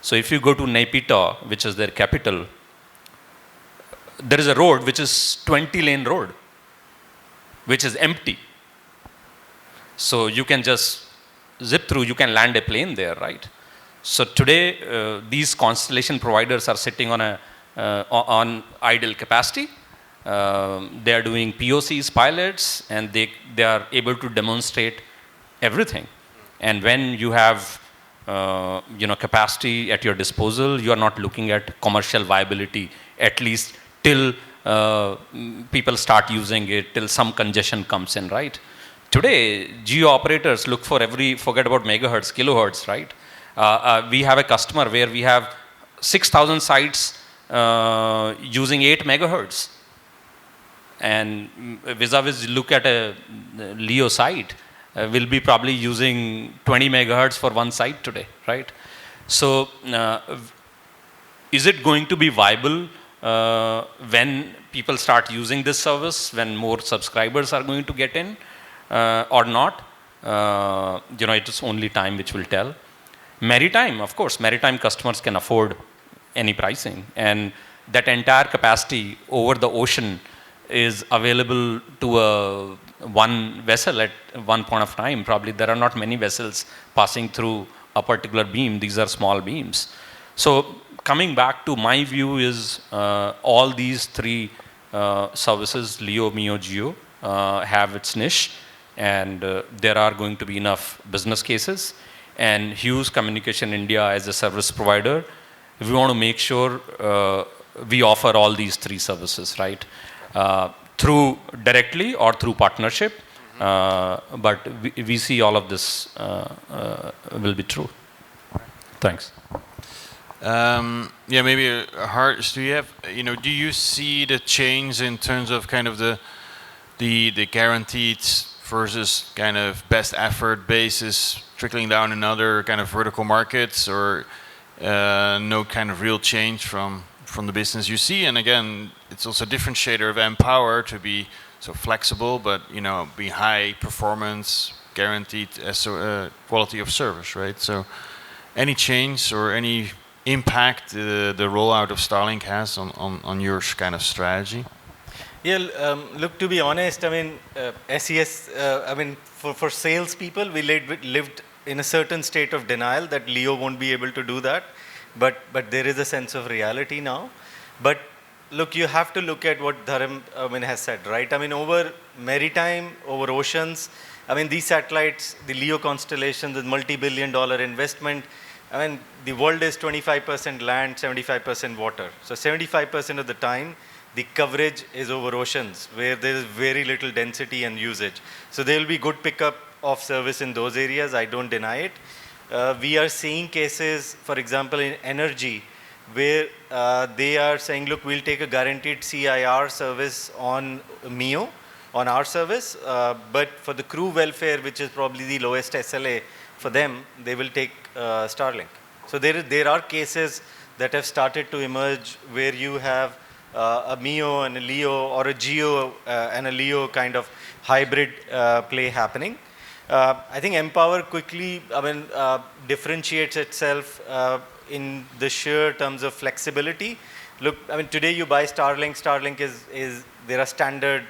So if you go to Naypyidaw, which is their capital, there is a road which is 20-lane road, which is empty. So you can just zip through, you can land a plane there, right? So today, these constellation providers are sitting on idle capacity. They are doing POCs, pilots, and they are able to demonstrate everything. And when you have capacity at your disposal, you are not looking at commercial viability, at least till people start using it, till some congestion comes in, right? Today, geo operators look for forget about megahertz, kilohertz, right? We have a customer where we have 6,000 sites using 8 megahertz. And vis-a-vis, look at a Leo site, will be probably using 20 megahertz for one site today, right? So, is it going to be viable when people start using this service, when more subscribers are going to get in, or not? It is only time which will tell. Maritime, of course, maritime customers can afford any pricing, and that entire capacity over the ocean is available to one vessel at one point of time. Probably there are not many vessels passing through a particular beam. These are small beams. So coming back to my view is all these 3 services, Leo, MEO, Geo, have its niche, and there are going to be enough business cases. And Hughes Communication India, as a service provider, we want to make sure we offer all these 3 services, right? Through directly or through partnership, but we see all of this will be true. Thanks. Yeah, maybe Harsh, do you see the change in terms of kind of the guaranteed versus kind of best effort basis trickling down in other kind of vertical markets, or no kind of real change from the business you see? And again, it's also a differentiator of Empower to be so flexible, but be high performance, guaranteed quality of service, right? So, any change or any impact the rollout of Starlink has on your kind of strategy? Yeah, look, to be honest, I mean, SES, for salespeople, we lived in a certain state of denial that Leo won't be able to do that. But there is a sense of reality now. But look, you have to look at what Dharm has said, right? I mean, over maritime, over oceans, I mean, these satellites, the Leo constellations, the multi-billion-dollar investment, I mean, the world is 25% land, 75% water. So 75% of the time, the coverage is over oceans where there is very little density and usage. So there will be good pickup of service in those areas, I don't deny it. We are seeing cases, for example, in energy, where they are saying, look, we'll take a guaranteed CIR service on MEO, on our service, but for the crew welfare, which is probably the lowest SLA for them, they will take Starlink. So there are cases that have started to emerge where you have a MEO and a LEO, or a GEO and a LEO kind of hybrid play happening. I think Empower quickly, differentiates itself in the sheer terms of flexibility. Look, I mean, today you buy Starlink. Starlink is there are standard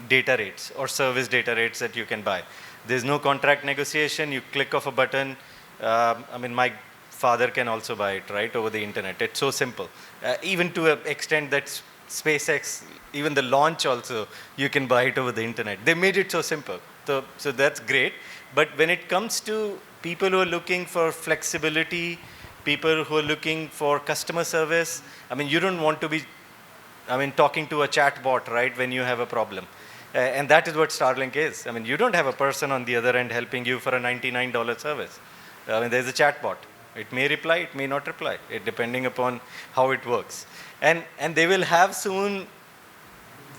data rates or service data rates that you can buy. There's no contract negotiation. You click of a button. My father can also buy it, right, over the internet. It's so simple. Even to an extent that SpaceX, even the launch also, you can buy it over the internet. They made it so simple. So that's great. But when it comes to people who are looking for flexibility, people who are looking for customer service, you don't want to be, talking to a chat bot, right, when you have a problem. And that is what Starlink is. You don't have a person on the other end helping you for a $99 service. There's a chat bot. It may reply, it may not reply, depending upon how it works. And they will have soon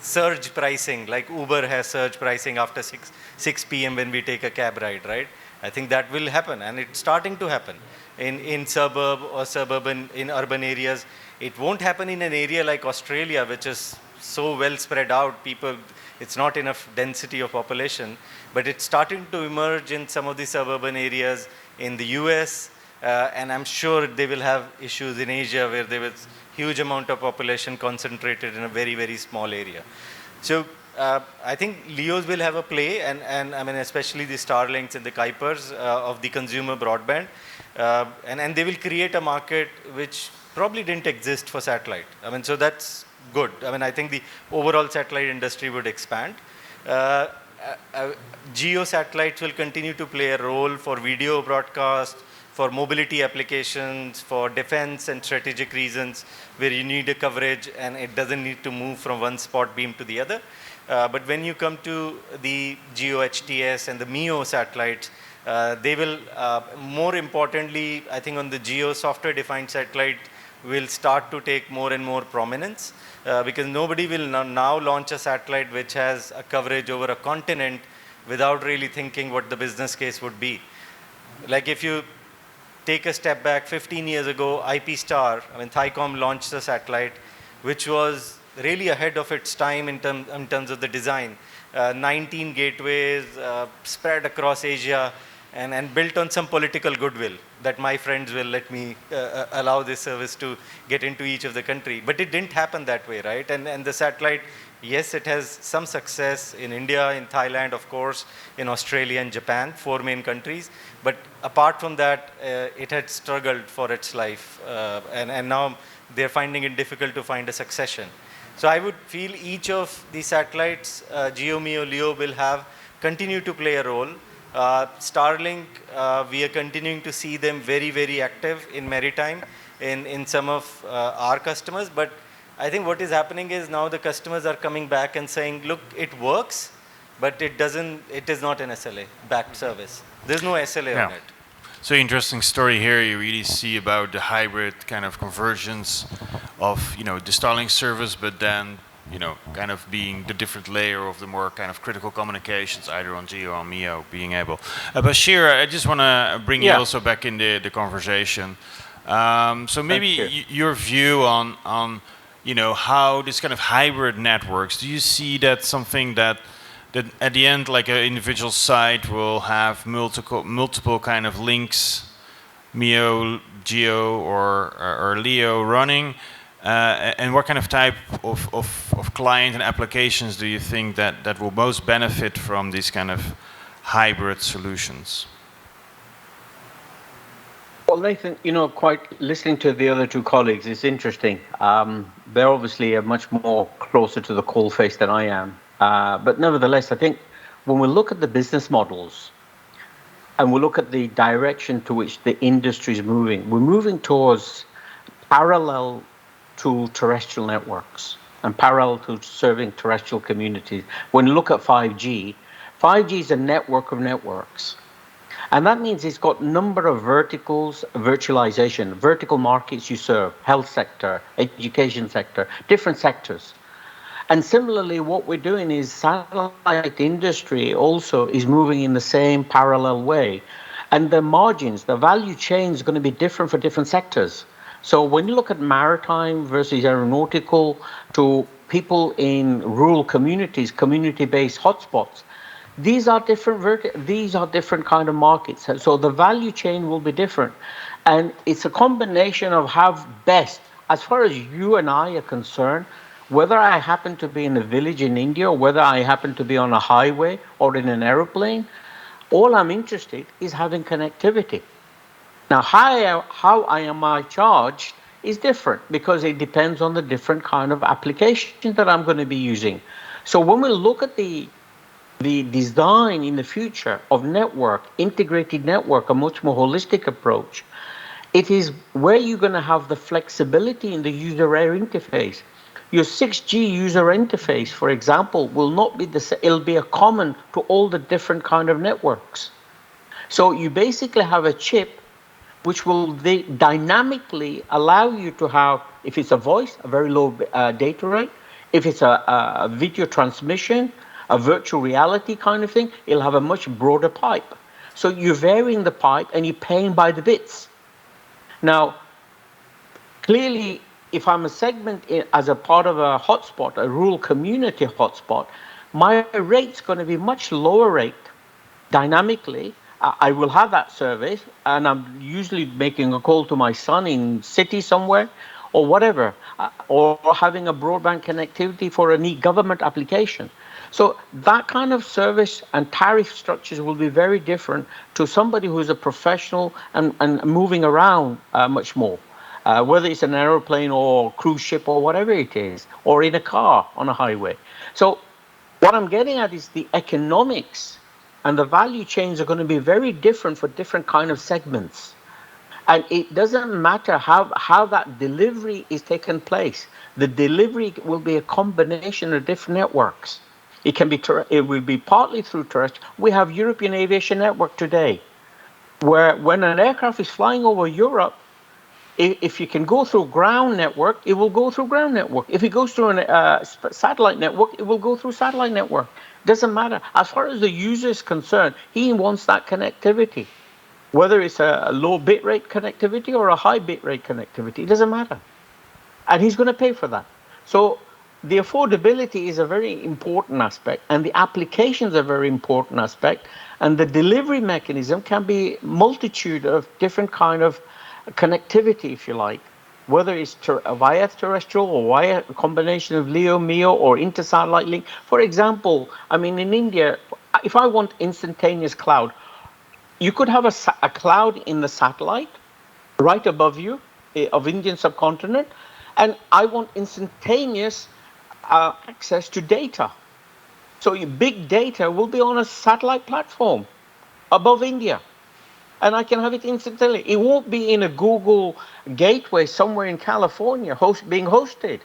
surge pricing, like Uber has surge pricing after 6 p.m. when we take a cab ride, right? I think that will happen, and it's starting to happen in suburb or suburban, in urban areas. It won't happen in an area like Australia, which is so well spread out. People, it's not enough density of population, but it's starting to emerge in some of the suburban areas in the US, and I'm sure they will have issues in Asia where there is huge amount of population concentrated in a very, very small area. So I think LEOs will have a play, and especially the Starlinks and the Kuipers of the consumer broadband, and they will create a market which probably didn't exist for satellite. So that's good. I think the overall satellite industry would expand. Geo satellites will continue to play a role for video broadcast, for mobility applications, for defense and strategic reasons, where you need a coverage and it doesn't need to move from one spot beam to the other. But when you come to the GEO HTS and the MEO satellites, they will, more importantly, I think on the GEO software-defined satellite, will start to take more and more prominence, because nobody will now launch a satellite which has a coverage over a continent without really thinking what the business case would be. Like if you take a step back, 15 years ago, IP Star, Thaicom launched a satellite which was really ahead of its time in terms of the design. 19 gateways spread across Asia, and built on some political goodwill that my friends will let me allow this service to get into each of the country. But it didn't happen that way, right? And the satellite, yes, it has some success in India, in Thailand, of course, in Australia and Japan, 4 main countries. But apart from that, it had struggled for its life. And now they're finding it difficult to find a succession. So I would feel each of the satellites, GEO, MEO, LEO, will continue to play a role. Starlink, we are continuing to see them very, very active in maritime in some of our customers. But I think what is happening is now the customers are coming back and saying, look, it works, but it is not an SLA-backed service. There's no SLA on it. So interesting story here. You really see about the hybrid kind of conversions of, the Starlink service, but then, kind of being the different layer of the more kind of critical communications, either on GEO or MEO, being able. Bashir, I just want to bring you also back in the conversation. So maybe your view on how this kind of hybrid networks, do you see that something that at the end, like an individual site will have multiple kind of links, MEO, GEO, or LEO running? And what kind of type of client and applications do you think that will most benefit from these kind of hybrid solutions? Well, Nathan, quite listening to the other two colleagues is interesting. They're obviously much more closer to the coalface than I am. But nevertheless, I think when we look at the business models, and we look at the direction to which the industry is moving, we're moving towards parallel to terrestrial networks and parallel to serving terrestrial communities. When you look at 5G, 5G is a network of networks. And that means it's got a number of verticals, virtualization, vertical markets you serve, health sector, education sector, different sectors. And similarly, what we're doing is satellite industry also is moving in the same parallel way. And the margins, the value chain is going to be different for different sectors. So when you look at maritime versus aeronautical to people in rural communities, community-based hotspots, these are different kind of markets. So the value chain will be different. And it's a combination of how best, as far as you and I are concerned, whether I happen to be in a village in India or whether I happen to be on a highway or in an aeroplane, all I'm interested is having connectivity. Now, how I am charged is different because it depends on the different kind of application that I'm going to be using. So when we look at the design in the future of network, integrated network, a much more holistic approach, it is where you're going to have the flexibility in the user interface. Your 6G user interface, for example, will not be the same. It'll be a common to all the different kind of networks. So you basically have a chip which will dynamically allow you to have, if it's a voice, a very low data rate. If it's a video transmission, a virtual reality kind of thing, it'll have a much broader pipe. So you're varying the pipe and you're paying by the bits. Now, clearly, if I'm a segment as a part of a hotspot, a rural community hotspot, my rate's going to be much lower rate dynamically. I will have that service, and I'm usually making a call to my son in city somewhere or whatever, or having a broadband connectivity for a neat government application. So that kind of service and tariff structures will be very different to somebody who's a professional and moving around much more. Whether it's an aeroplane or cruise ship or whatever it is, or in a car on a highway. So what I'm getting at is the economics and the value chains are going to be very different for different kind of segments. And it doesn't matter how that delivery is taken place. The delivery will be a combination of different networks. It will be partly through terrestrial. We have European Aviation Network today, where when an aircraft is flying over Europe, if you can go through ground network, it will go through ground network. If it goes through a satellite network, it will go through satellite network. Doesn't matter. As far as the user is concerned, he wants that connectivity. Whether it's a low bitrate connectivity or a high bitrate connectivity, it doesn't matter. And he's going to pay for that. So the affordability is a very important aspect, and the applications are a very important aspect, and the delivery mechanism can be multitude of different kind of connectivity, if you like, whether it's via terrestrial or via a combination of LEO, MEO, or inter-satellite link. For example, I mean, in India, if I want instantaneous cloud, you could have a cloud in the satellite right above you of Indian subcontinent, and I want instantaneous access to data. So your big data will be on a satellite platform above India, and I can have it instantly. It won't be in a Google gateway somewhere in California being hosted,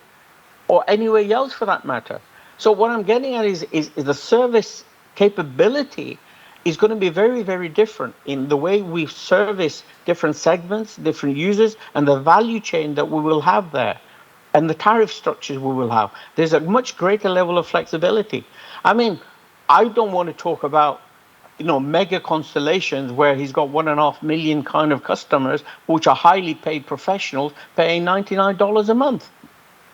or anywhere else for that matter. So what I'm getting at is the service capability is going to be very, very different in the way we service different segments, different users, and the value chain that we will have there, and the tariff structures we will have. There's a much greater level of flexibility. I mean, I don't want to talk about, mega constellations where he's got 1.5 million kind of customers, which are highly paid professionals paying $99 a month.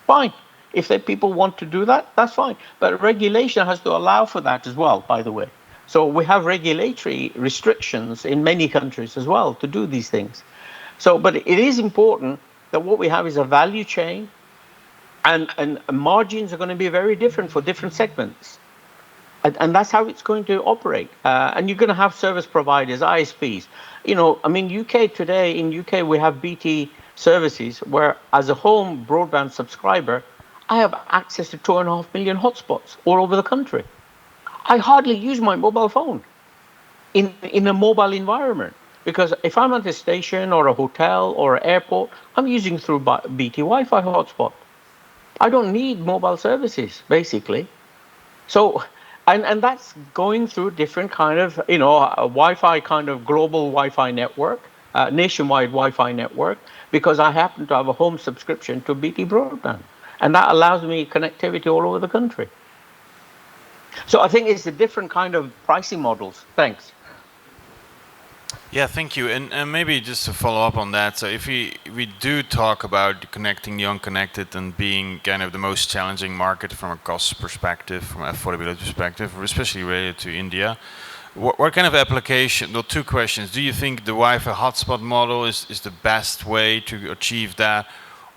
Fine. If people want to do that, that's fine. But regulation has to allow for that as well, by the way. So we have regulatory restrictions in many countries as well to do these things. So, but it is important that what we have is a value chain, and margins are going to be very different for different segments. And that's how it's going to operate. And you're going to have service providers, ISPs. UK today, in UK, we have BT services where, as a home broadband subscriber, I have access to 2.5 million hotspots all over the country. I hardly use my mobile phone. in a mobile environment. Because if I'm at a station or a hotel or an airport, I'm using through BT Wi-Fi hotspot. I don't need mobile services, basically. So, and that's going through different kind of, a Wi-Fi kind of global Wi-Fi network, nationwide Wi-Fi network, because I happen to have a home subscription to BT Broadband. And that allows me connectivity all over the country. So I think it's a different kind of pricing models. Thanks. Yeah, thank you. And maybe just to follow up on that, so if we do talk about connecting the unconnected and being kind of the most challenging market from a cost perspective, from an affordability perspective, especially related to India, what kind of application, well, two questions. Do you think the Wi-Fi hotspot model is the best way to achieve that?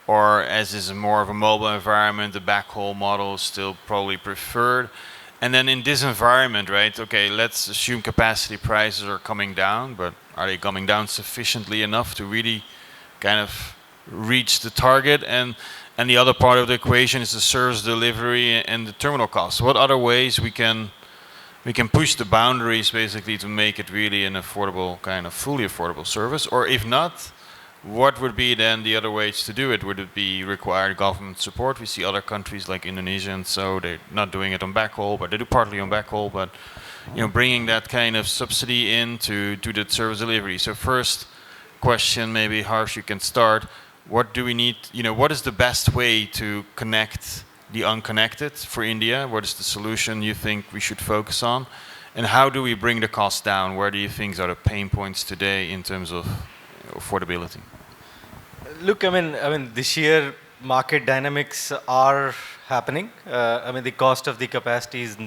Or as is more of a mobile environment, the backhaul model is still probably preferred? And then in this environment, right, okay, let's assume capacity prices are coming down, but are they coming down sufficiently enough to really kind of reach the target? And the other part of the equation is the service delivery and the terminal costs. What other ways we can push the boundaries basically to make it really an affordable, kind of fully affordable service? Or if not, what would be then the other ways to do it? Would it be required government support? We see other countries like Indonesia, and so they're not doing it on backhaul, but they do partly on backhaul. But bringing that kind of subsidy in to the service delivery. So first question, maybe Harsh, you can start. What do we need? What is the best way to connect the unconnected for India? What is the solution you think we should focus on? And how do we bring the cost down? Where do you think are the pain points today in terms of affordability? Look, I mean, the sheer market dynamics are happening. The cost of the capacity is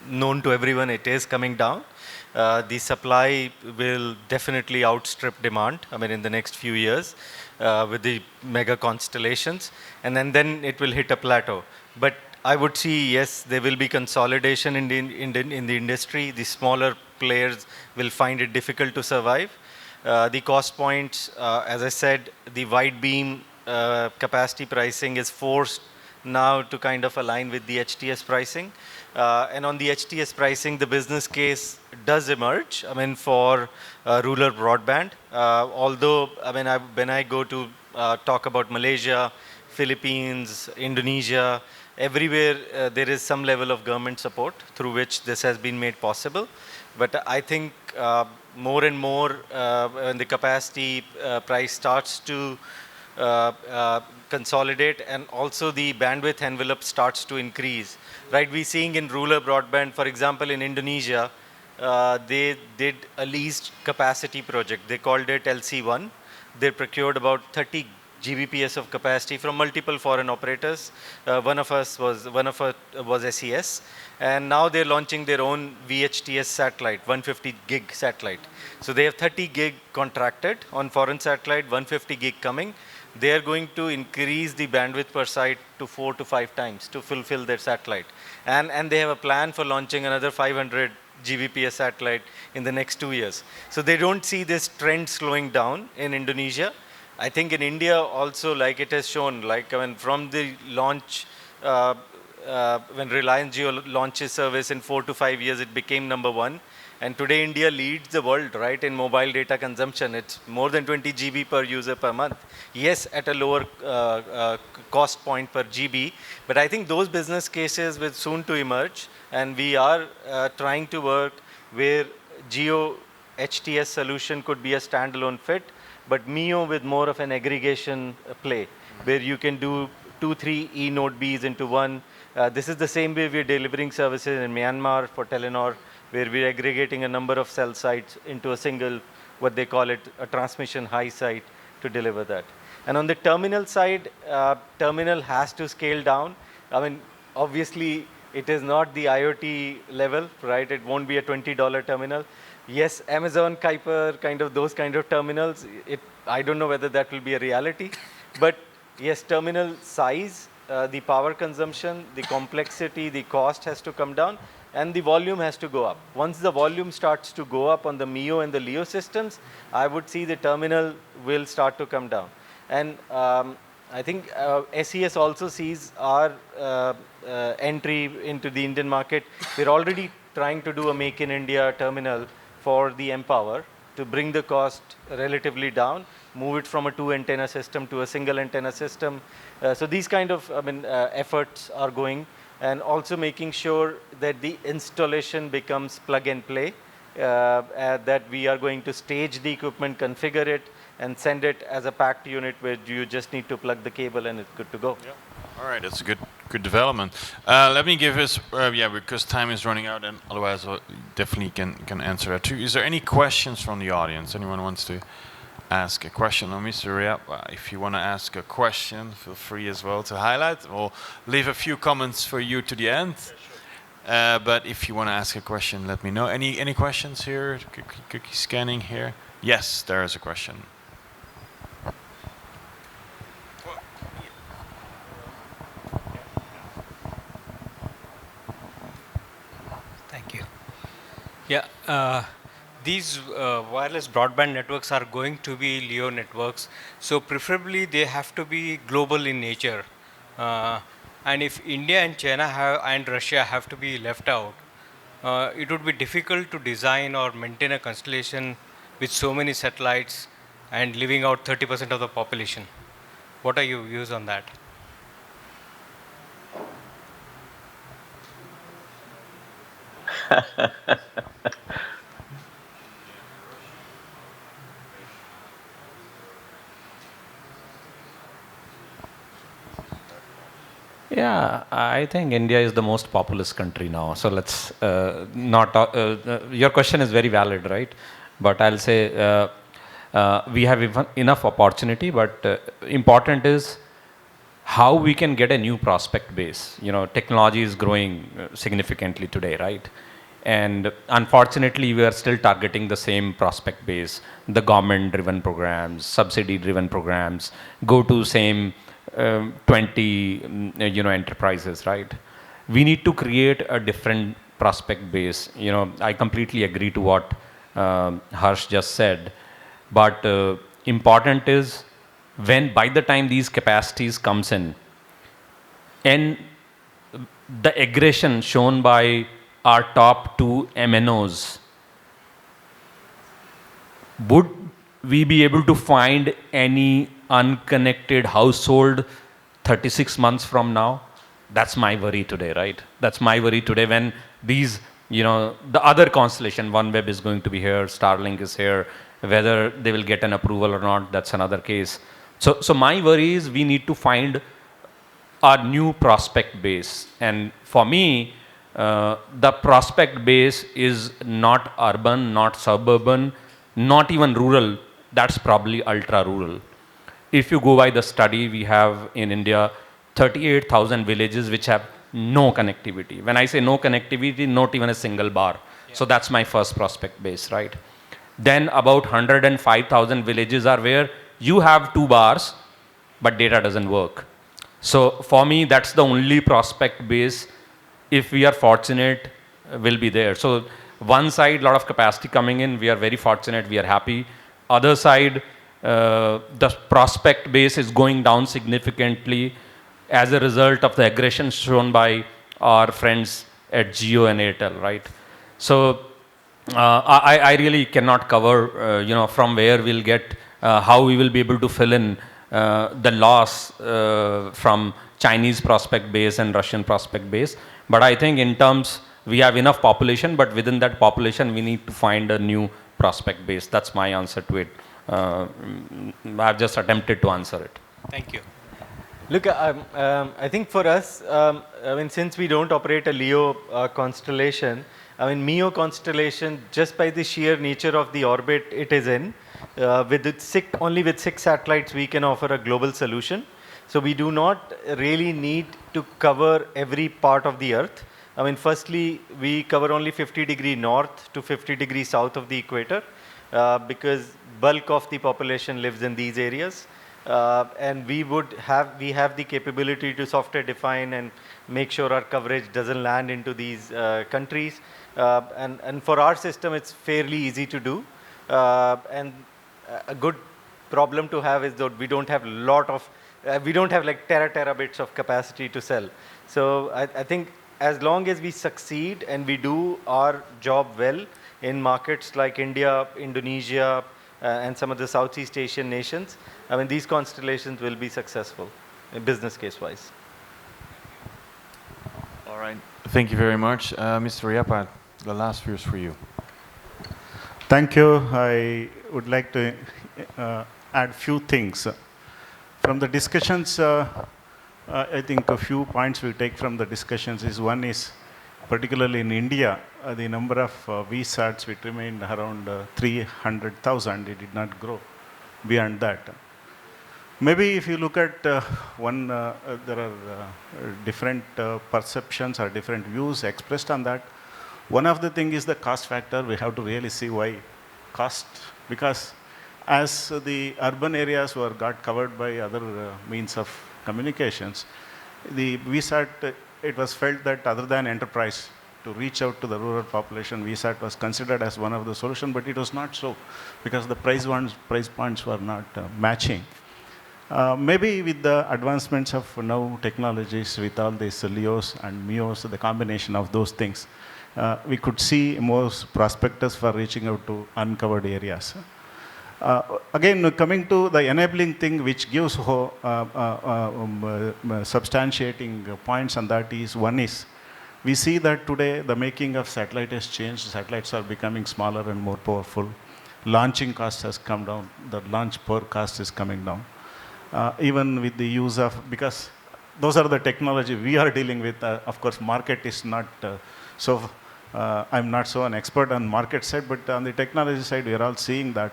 known to everyone. It is coming down. The supply will definitely outstrip demand. In the next few years, with the mega constellations, and then it will hit a plateau. But I would see, yes, there will be consolidation in the industry. The smaller players will find it difficult to survive. The cost points, as I said, the wide beam capacity pricing is forced now to kind of align with the HTS pricing. And on the HTS pricing, the business case does emerge, for rural broadband. Although, when I go to talk about Malaysia, Philippines, Indonesia, everywhere there is some level of government support through which this has been made possible. But I think more and more when the capacity price starts to consolidate and also the bandwidth envelope starts to increase, right? We're seeing in rural broadband, for example, in Indonesia, they did a leased capacity project. They called it LC1. They procured about 30 Gbps of capacity from multiple foreign operators. One of us was SES, and now they're launching their own VHTS satellite, 150 gig satellite. So they have 30 gig contracted on foreign satellite, 150 gig coming. They are going to increase the bandwidth per site to 4 to 5 times to fulfill their satellite, and they have a plan for launching another 500 Gbps satellite in the next 2 years. So they don't see this trend slowing down in Indonesia. I think in India also, like it has shown, from the launch, when Reliance Jio launches service in 4 to 5 years, it became number one. And today India leads the world, right, in mobile data consumption. It's more than 20 GB per user per month. Yes, at a lower cost point per GB, but I think those business cases will soon to emerge, and we are trying to work where Geo HTS solution could be a standalone fit, but MEO with more of an aggregation play, where you can do 2-3 E-Node Bs into one. This is the same way we're delivering services in Myanmar for Telenor, where we're aggregating a number of cell sites into a single, what they call it, a transmission high site to deliver that. And on the terminal side, terminal has to scale down. Obviously, it is not the IoT level, right? It won't be a $20 terminal. Yes, Amazon, Kuiper, those kind of terminals, I don't know whether that will be a reality. But yes, terminal size, the power consumption, the complexity, the cost has to come down, and the volume has to go up. Once the volume starts to go up on the MEO and the LEO systems, I would see the terminal will start to come down. And I think SES also sees our entry into the Indian market. We're already trying to do a Make in India terminal for the Empower to bring the cost relatively down, move it from a 2-antenna system to a single antenna system. So these kind of efforts are going, and also making sure that the installation becomes plug and play, that we are going to stage the equipment, configure it, and send it as a packed unit where you just need to plug the cable and it's good to go. Yeah. All right, that's a good development. Let me give us, because time is running out, and otherwise definitely can answer that too. Is there any questions from the audience? Anyone wants to ask a question? Or Mr. Rayappa, if you want to ask a question, feel free as well to highlight. We'll leave a few comments for you to the end. But if you want to ask a question, let me know. Any questions here? Cookie scanning here. Yes, there is a question. Thank you. Yeah, these wireless broadband networks are going to be LEO networks, so preferably they have to be global in nature. And if India and China and Russia have to be left out, it would be difficult to design or maintain a constellation with so many satellites and leaving out 30% of the population. What are your views on that? Yeah, I think India is the most populous country now. So let's not talk, your question is very valid, right? But I'll say we have enough opportunity, but important is how we can get a new prospect base. You know, technology is growing significantly today, right? And unfortunately, we are still targeting the same prospect base, the government-driven programs, subsidy-driven programs, go to same 20 enterprises, right? We need to create a different prospect base. You know, I completely agree to what Harsh just said, but important is by the time these capacities comes in, and the aggression shown by our top 2 MNOs, would we be able to find any unconnected household 36 months from now? That's my worry today, right? That's my worry today when these, the other constellation, OneWeb is going to be here, Starlink is here, whether they will get an approval or not, that's another case. So my worry is we need to find our new prospect base. And for me, the prospect base is not urban, not suburban, not even rural. That's probably ultra rural. If you go by the study, we have in India 38,000 villages which have no connectivity. When I say no connectivity, not even a single bar. Yeah. So that's my first prospect base, right? Then about 105,000 villages are where you have 2 bars, but data doesn't work. So for me, that's the only prospect base. If we are fortunate, will be there. So one side, a lot of capacity coming in, we are very fortunate, we are happy. Other side, the prospect base is going down significantly as a result of the aggression shown by our friends at Jio and Airtel, right? So I really cannot cover, from where we'll get, how we will be able to fill in the loss from Chinese prospect base and Russian prospect base. But I think in terms, we have enough population, but within that population, we need to find a new prospect base. That's my answer to it. I've just attempted to answer it. Thank you. Look, I think for us, since we don't operate a LEO constellation, MEO constellation, just by the sheer nature of the orbit it is in, only with 6 satellites, we can offer a global solution. So we do not really need to cover every part of the Earth. Firstly, we cover only 50° north to 50° south of the equator, because bulk of the population lives in these areas. And we have the capability to software define and make sure our coverage doesn't land into these countries. And for our system, it's fairly easy to do. And a good problem to have is that we don't have like terabits of capacity to sell. So I think as long as we succeed and we do our job well in markets like India, Indonesia, and some of the Southeast Asian nations, I mean, these constellations will be successful, business case-wise. All right. Thank you very much. Mr. Rayappa, the last few is for you. Thank you. I would like to add few things. From the discussions, I think a few points we take from the discussions is one is, particularly in India, the number of VSATs which remained around 300,000. It did not grow beyond that. Maybe if you look at there are different perceptions or different views expressed on that. One of the things is the cost factor. We have to really see why cost, because as the urban areas got covered by other means of communications, the VSAT, it was felt that other than enterprise, to reach out to the rural population, VSAT was considered as one of the solutions, but it was not so, because the price points were not matching. Maybe with the advancements of now technologies, with all these LEOs and MEOs, the combination of those things, we could see more prospectus for reaching out to uncovered areas. Again, coming to the enabling thing which gives substantiating points on that is, one is, we see that today the making of satellite has changed. Satellites are becoming smaller and more powerful. Launching cost has come down. The launch per cost is coming down. Even with the use of, because those are the technology we are dealing with. Of course, market is not I'm not so an expert on market side, but on the technology side, we are all seeing that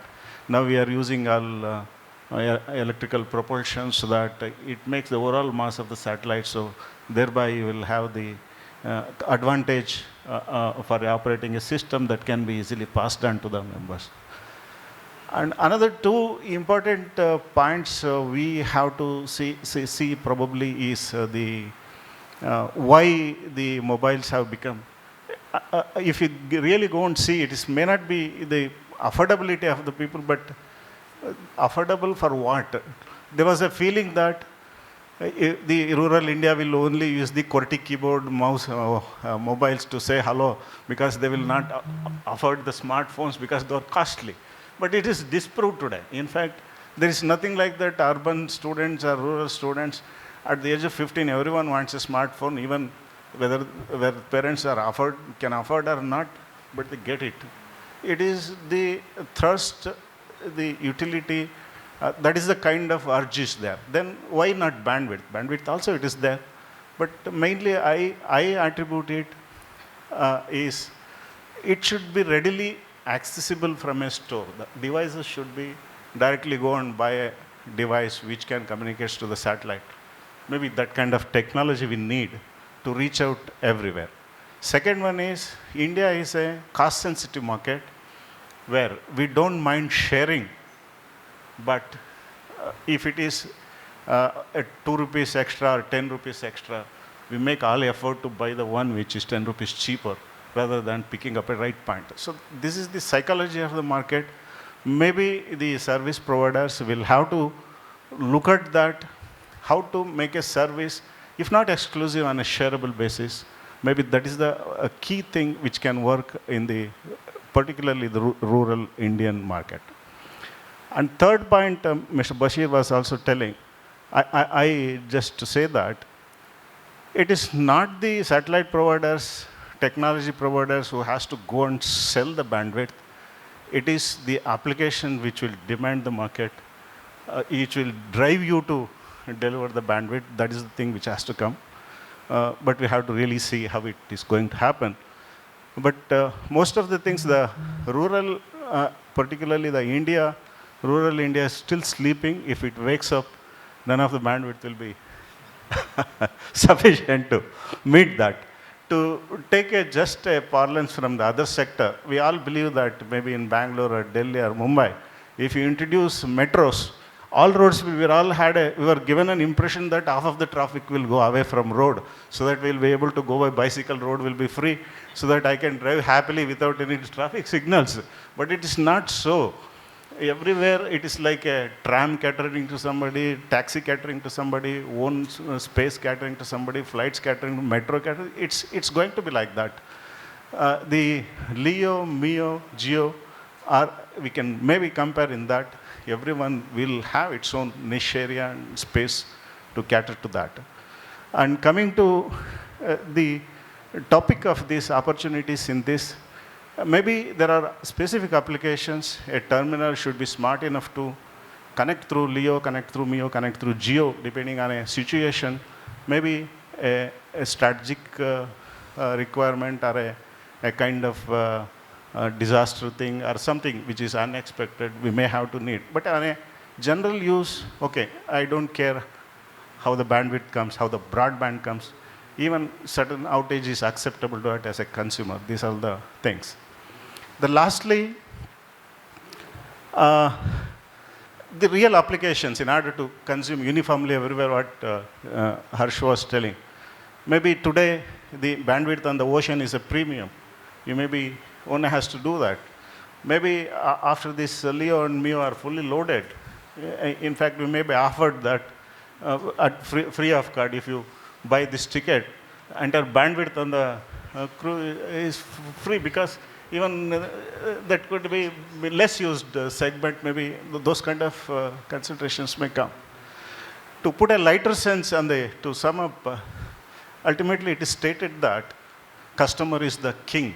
now we are using all electrical propulsion so that it makes the overall mass of the satellite. So thereby you will have the advantage for operating a system that can be easily passed on to the members. And another two important points we have to see probably is why the mobiles have become. If you really go and see, it may not be the affordability of the people, but affordable for what? There was a feeling that the rural India will only use the QWERTY keyboard, mouse, mobiles to say hello, because they will not afford the smartphones because they are costly. But it is disproved today. In fact, there is nothing like that. Urban students or rural students, at the age of 15, everyone wants a smartphone, even whether parents can afford or not, but they get it. It is the thirst, the utility, that is the kind of urge is there. Then why not bandwidth? Bandwidth also it is there. But mainly I attribute it is it should be readily accessible from a store. The devices should be directly go and buy a device which can communicate to the satellite. Maybe that kind of technology we need to reach out everywhere. Second one is, India is a cost-sensitive market where we don't mind sharing, but if it is at 2 rupees extra or 10 rupees extra, we make all effort to buy the one which is 10 rupees cheaper rather than picking up a right point. So this is the psychology of the market. Maybe the service providers will have to look at that, how to make a service, if not exclusive, on a shareable basis. Maybe that is the key thing which can work in the, particularly the rural Indian market. And third point, Mr. Bashir was also telling, I just to say that it is not the satellite providers, technology providers who has to go and sell the bandwidth. It is the application which will demand the market, which will drive you to deliver the bandwidth. That is the thing which has to come. But we have to really see how it is going to happen. But most of the things, the rural, particularly the rural India is still sleeping. If it wakes up, none of the bandwidth will be sufficient to meet that. To take just a parlance from the other sector, we all believe that maybe in Bangalore or Delhi or Mumbai, if you introduce metros, all roads, we were given an impression that half of the traffic will go away from road, so that we'll be able to go by bicycle, road will be free, so that I can drive happily without any traffic signals. But it is not so. Everywhere it is like a tram catering to somebody, taxi catering to somebody, own space catering to somebody, flights catering, metro catering. It's going to be like that. The Leo, Mio, Geo are, we can maybe compare in that everyone will have its own niche area and space to cater to that. And coming to the topic of these opportunities in this, maybe there are specific applications. A terminal should be smart enough to connect through Leo, connect through Mio, connect through Geo, depending on a situation. Maybe a strategic requirement or a kind of disaster thing or something which is unexpected, we may have to need. But on a general use, okay, I don't care how the bandwidth comes, how the broadband comes. Even certain outage is acceptable to it as a consumer. These are the things. The lastly, the real applications in order to consume uniformly everywhere, what Harsh was telling. Maybe today the bandwidth on the ocean is a premium. You maybe owner has to do that. Maybe after this Leo and Mio are fully loaded, in fact, we may be offered that at free of card if you buy this ticket. Entire bandwidth on the crew is free, because even that could be less used segment, maybe those kind of considerations may come. To put a lighter sense on to sum up, ultimately it is stated that customer is the king.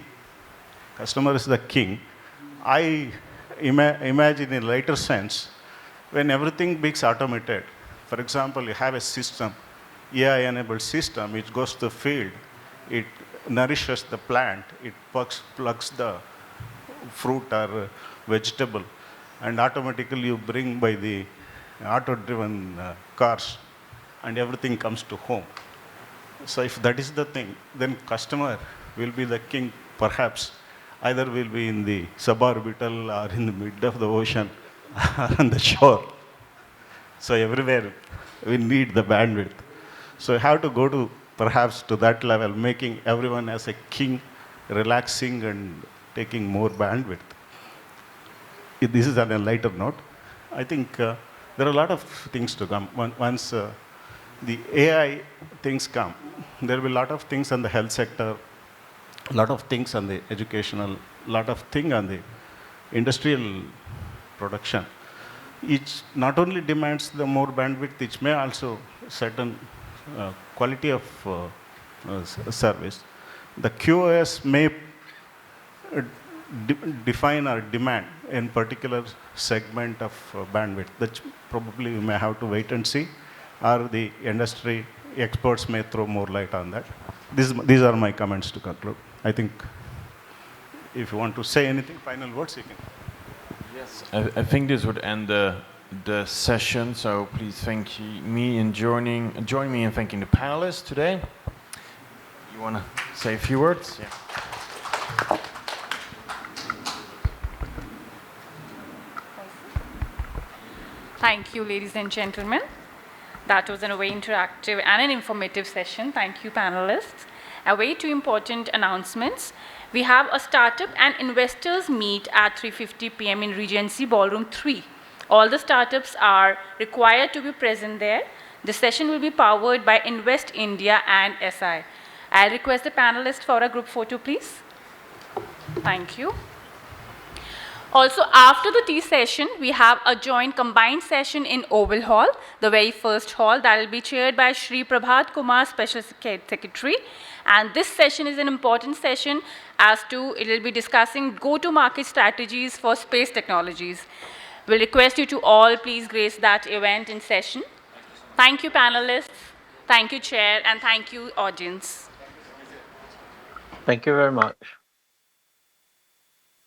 Customer is the king. I imagine in a lighter sense, when everything becomes automated, for example, you have a system, AI-enabled system, which goes to the field, it nourishes the plant, it plucks the fruit or vegetable, and automatically you bring by the auto-driven cars, and everything comes to home. So if that is the thing, then customer will be the king, perhaps. Either will be in the suborbital or in the mid of the ocean or on the shore. So everywhere we need the bandwidth. So you have to go to perhaps to that level, making everyone as a king, relaxing and taking more bandwidth. If this is on a lighter note. I think there are a lot of things to come. Once the AI things come, there will be a lot of things on the health sector, a lot of things on the educational, a lot of things on the industrial production. Each not only demands the more bandwidth, it may also certain quality of service. The QoS may define or demand in particular segment of bandwidth. That probably we may have to wait and see, or the industry experts may throw more light on that. These are my comments to conclude. I think if you want to say anything, final words, you can. Yes, I think this would end the session. So please thank me and join me in thanking the panelists today. You want to say a few words? Yeah. Thank you, ladies and gentlemen. That was a very interactive and an informative session. Thank you, panelists. A way two important announcements. We have a startup and investors meet at 3:50 p.m. in Regency Ballroom 3. All the startups are required to be present there. The session will be powered by Invest India and SI. I'll request the panelists for a group photo, please. Thank you. Also, after the tea session, we have a joint combined session in Oval Hall, the very first hall, that will be chaired by Shri Prabhat Kumar, Special Secretary. And this session is an important session as to, it will be discussing go-to-market strategies for space technologies. We'll request you to all please grace that event in session. Thank you, panelists. Thank you, Chair, and thank you, audience. Thank you very much.